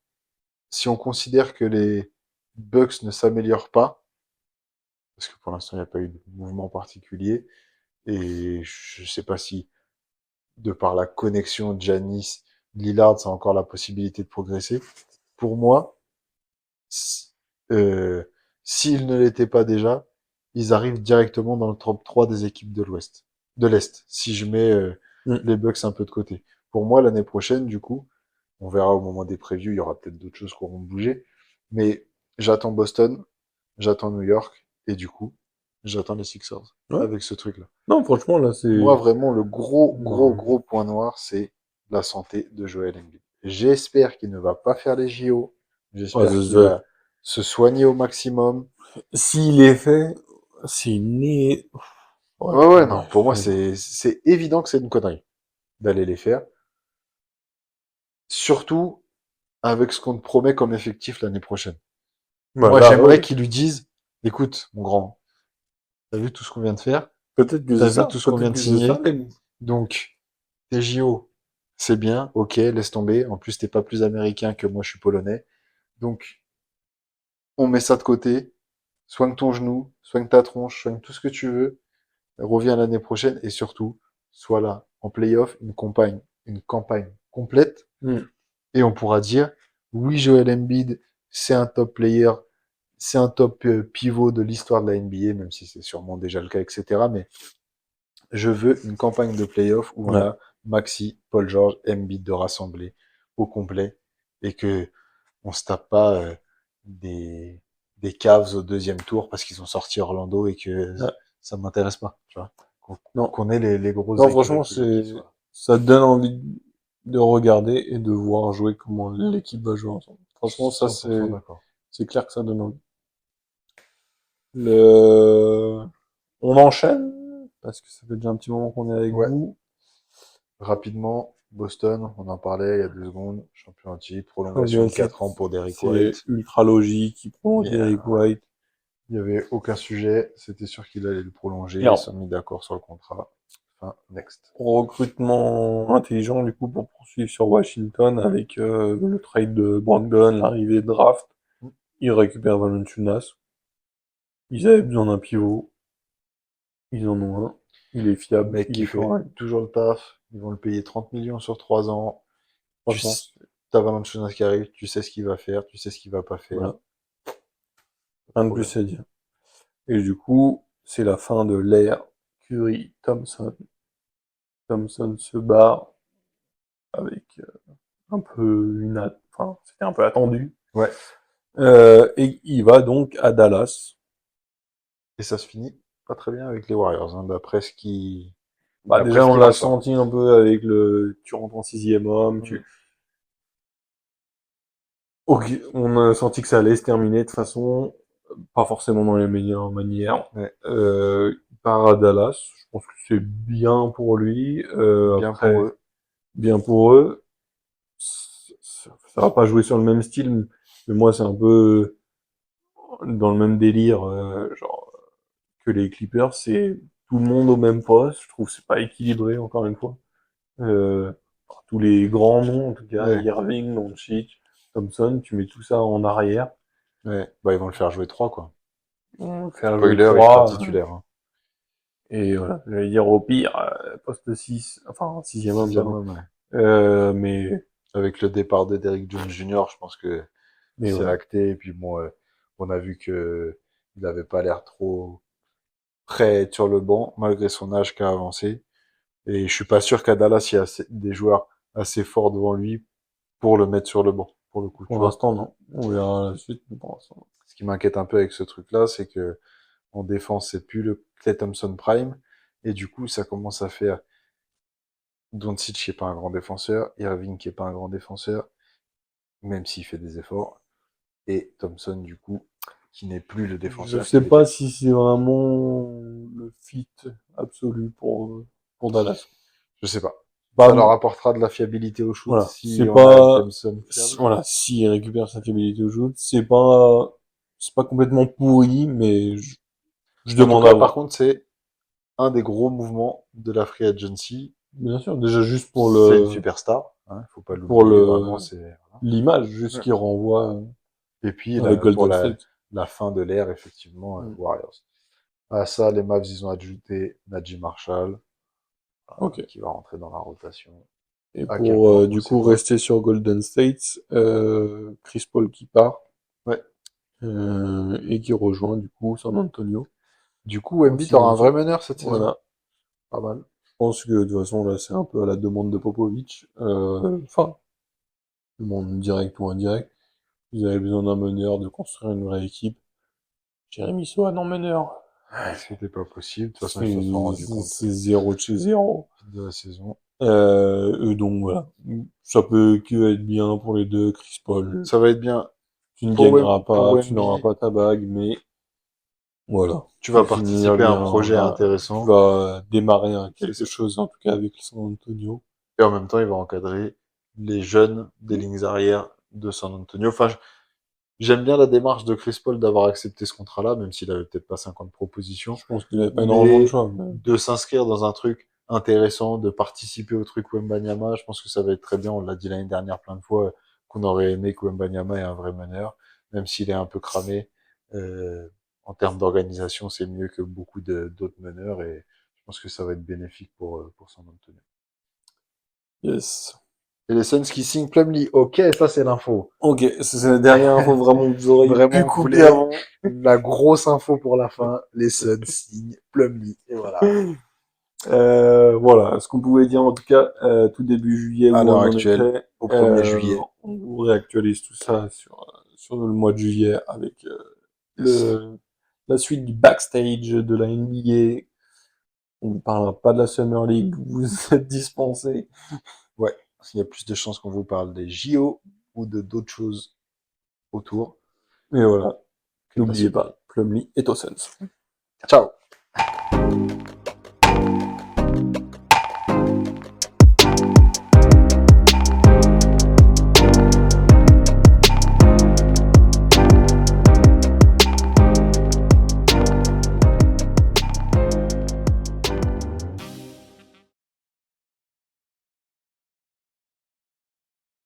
si on considère que les Bucks ne s'améliorent pas, parce que pour l'instant, il n'y a pas eu de mouvement particulier, et je sais pas si, de par la connexion Giannis, Lillard, ça a encore la possibilité de progresser. Pour moi, s- euh, s'ils ne l'étaient pas déjà, ils arrivent directement dans le top 3 des équipes de l'Ouest, de l'Est, si je mets mm, les Bucks un peu de côté. Pour moi, l'année prochaine, du coup, on verra au moment des previews, il y aura peut-être d'autres choses qui auront bougé, mais j'attends Boston, j'attends New York, et du coup, j'attends les Sixers Ouais. avec ce truc-là. Non, franchement, là, Moi, c'est... vraiment, le gros, gros, Non. gros point noir, c'est la santé de Joel Embiid. J'espère qu'il ne va pas faire les JO. Ouais, J'espère qu'il va se soigner au maximum. s'il est fait, c'est né... Ouais, Ouais, ouais, non, bref. pour moi, c'est évident que c'est une connerie d'aller les faire. Surtout avec ce qu'on te promet comme effectif l'année prochaine. Bah Moi, là, j'aimerais ouais. qu'ils lui disent, écoute, mon grand, t'as vu tout ce qu'on vient de faire? Peut-être que T'as c'est vu ça. tout ce qu'on vient Peut-être de que c'est ça, signer? mais... Donc, tes JO, c'est bien, ok, laisse tomber. En plus, t'es pas plus américain que moi, je suis polonais. Donc, on met ça de côté. Soigne ton genou, soigne ta tronche, soigne tout ce que tu veux. Reviens l'année prochaine et surtout, sois là en playoff, une campagne complète. Hmm. Et on pourra dire, oui, Joel Embiid, c'est un top player, c'est un top pivot de l'histoire de la NBA, même si c'est sûrement déjà le cas, etc. Mais je veux une campagne de playoff où on Ouais. a Maxi, Paul George, Embiid de rassembler au complet et que on se tape pas des, des Cavs au deuxième tour parce qu'ils ont sorti Orlando et que Ouais. ça m'intéresse pas, tu vois. Non. Qu'on ait les grosses Non, écuries franchement, toujours qui c'est... soient là. Ça donne envie de regarder et de voir jouer comment l'équipe va jouer ensemble. Franchement, ça, 100% d'accord. c'est clair que ça donne envie. Le... On enchaîne, parce que ça fait déjà un petit moment qu'on est avec Ouais, vous. rapidement, Boston, on en parlait il y a 2 secondes, champion en titre, prolongation Champion de titre, 4 ans pour Derrick c'est White. ultra logique, il prolonge Yeah. Derrick White. Il n'y avait aucun sujet, c'était sûr qu'il allait le prolonger, ils Bien. sont mis d'accord sur le contrat. Enfin, next. Recrutement intelligent, du coup, pour poursuivre sur Washington avec le trade de Brogdon, l'arrivée de draft. Ils récupèrent Valanciunas. Ils avaient besoin d'un pivot. Ils en ont un. Il est Un fiable, mec il qui est fait correct. toujours le taf, ils vont le payer 30 millions sur 3 ans. Tu Franchement, as Valanciunas qui arrive, tu sais ce qu'il va faire, tu sais ce qu'il va pas faire. voilà. Rien de Problème. plus à dire. Et du coup, c'est la fin de l'ère Curry-Thompson. Thompson se barre avec un peu enfin, c'était un peu attendu. Ouais. Et il va donc à Dallas. Et ça se finit pas très bien avec les Warriors, hein, Bah, d'après déjà, ce on qui l'a ressort. senti un peu avec tu rentres en sixième homme, Mm. ok, on a senti que ça allait se terminer de façon, pas forcément dans les meilleures manières. Ouais. Il part à Dallas. Je pense que c'est bien pour lui. Bien pour Après, eux. bien pour eux. Ça va pas jouer sur le même style, mais moi, c'est un peu dans le même délire, genre, que les Clippers. C'est tout le monde au même poste. Je trouve que c'est pas équilibré, encore une fois. Euh, tous les grands noms, en tout cas, Ouais. Irving, Doncic, Thompson, tu mets tout ça en arrière. Ouais. Bah, ils vont le faire jouer 3 quoi. On va faire jouer Spoiler, il sera trois. titulaire. Hein. Et voilà, j'allais dire au pire, poste 6 enfin, sixième homme, Sixième pardon. homme, ouais. Mais, Avec le départ de Derrick Jones Jr., je pense que mais c'est voilà. acté. Et puis bon, on a vu que il n'avait pas l'air trop prêt à être sur le banc, malgré son âge qui a avancé. Et je suis pas sûr qu'à Dallas, il y a des joueurs assez forts devant lui pour le mettre sur le banc, pour le coup, tu Pour vois. l'instant, non. On verra la suite, mais pour l'instant. Ce qui m'inquiète un peu avec ce truc-là, c'est que en défense, c'est plus le Klay Thompson prime. Et du coup, ça commence à faire Doncic qui est pas un grand défenseur, Irving qui est pas un grand défenseur, même s'il fait des efforts, et Thompson, du coup, qui n'est plus le Je défenseur sais qu'il pas était. si c'est vraiment le fit absolu pour Dallas. Je sais pas. Pas, Ça leur apportera de la fiabilité au shoot voilà. si C'est on a pas, Thompson fiable. voilà, s'il récupère sa fiabilité au shoot, c'est pas complètement pourri, mais je En tout demande à cas, par voir. contre, c'est un des gros mouvements de la free agency. Bien sûr, déjà juste C'est une superstar, hein, faut pas pour l'oublier, vraiment, c'est, voilà. l'image, juste Ouais. qui renvoie Et puis, avec pour Golden State. la fin de l'ère, effectivement, Mm. Warriors. À ça, les Mavs, ils ont ajouté Najee Marshall, Ok. qui va rentrer dans la rotation. Et À quel pour point, on du sait coup pas. rester sur Golden State, Chris Paul qui part Ouais. et qui rejoint du coup San Antonio Du coup, en Embiid aura un vrai signature. meneur cette saison. Voilà. Pas mal. Je pense que de toute façon là c'est un peu à la demande de Popovic. Enfin, demande directe ou indirecte. Ils avaient besoin d'un meneur, de construire une vraie équipe. Jeremy Sohan en meneur. C'était pas possible. De toute façon, ils se sont rendus compte C'est 0 de chez 0. de la saison. Donc voilà. Ça peut que être bien pour les deux. Chris Paul, Ça va être bien tu ne pour, gagneras pour pas, tu n'auras Wemby. pas ta bague, mais voilà. Tu Tu vas vas finir participer à un bien, projet tu intéressant. vas démarrer quelque chose, en tout cas avec San Antonio. Et en même temps, il va encadrer les jeunes des lignes arrières de San Antonio. Enfin, j'aime bien la démarche de Chris Paul d'avoir accepté ce contrat-là, même s'il avait peut-être pas 50 propositions. Je pense qu'il n'avait pas énormément de Mais choix. Mais... de s'inscrire dans un truc intéressant, de participer au truc Wembanyama, je pense que ça va être très bien. On l'a dit l'année dernière plein de fois qu'on aurait aimé que Wembanyama ait un vrai meneur, même s'il est un peu cramé. Euh, En termes d'organisation, c'est mieux que beaucoup d'autres meneurs et je pense que ça va être bénéfique pour San Antonio. Yes. Et les Suns qui signent Plumlee. Ok, ça c'est l'info. Ok, c'est la dernière info vraiment que vous auriez pu Vraiment, vous couper voulez avant. la grosse info pour la fin. Les Suns signent Plumlee. Et voilà. Voilà, ce qu'on pouvait dire en tout cas, tout début juillet À où l'heure on en actuelle, était. au 1er juillet. On vous réactualise tout ça sur le mois de juillet avec Yes. la suite du backstage de la NBA. On ne parlera pas de la Summer League, vous êtes dispensés. Ouais, il y a plus de chances qu'on vous parle des JO ou de d'autres choses autour Mais voilà, que de la n'oubliez Summer pas, League. Plumlee est au Suns. Ciao!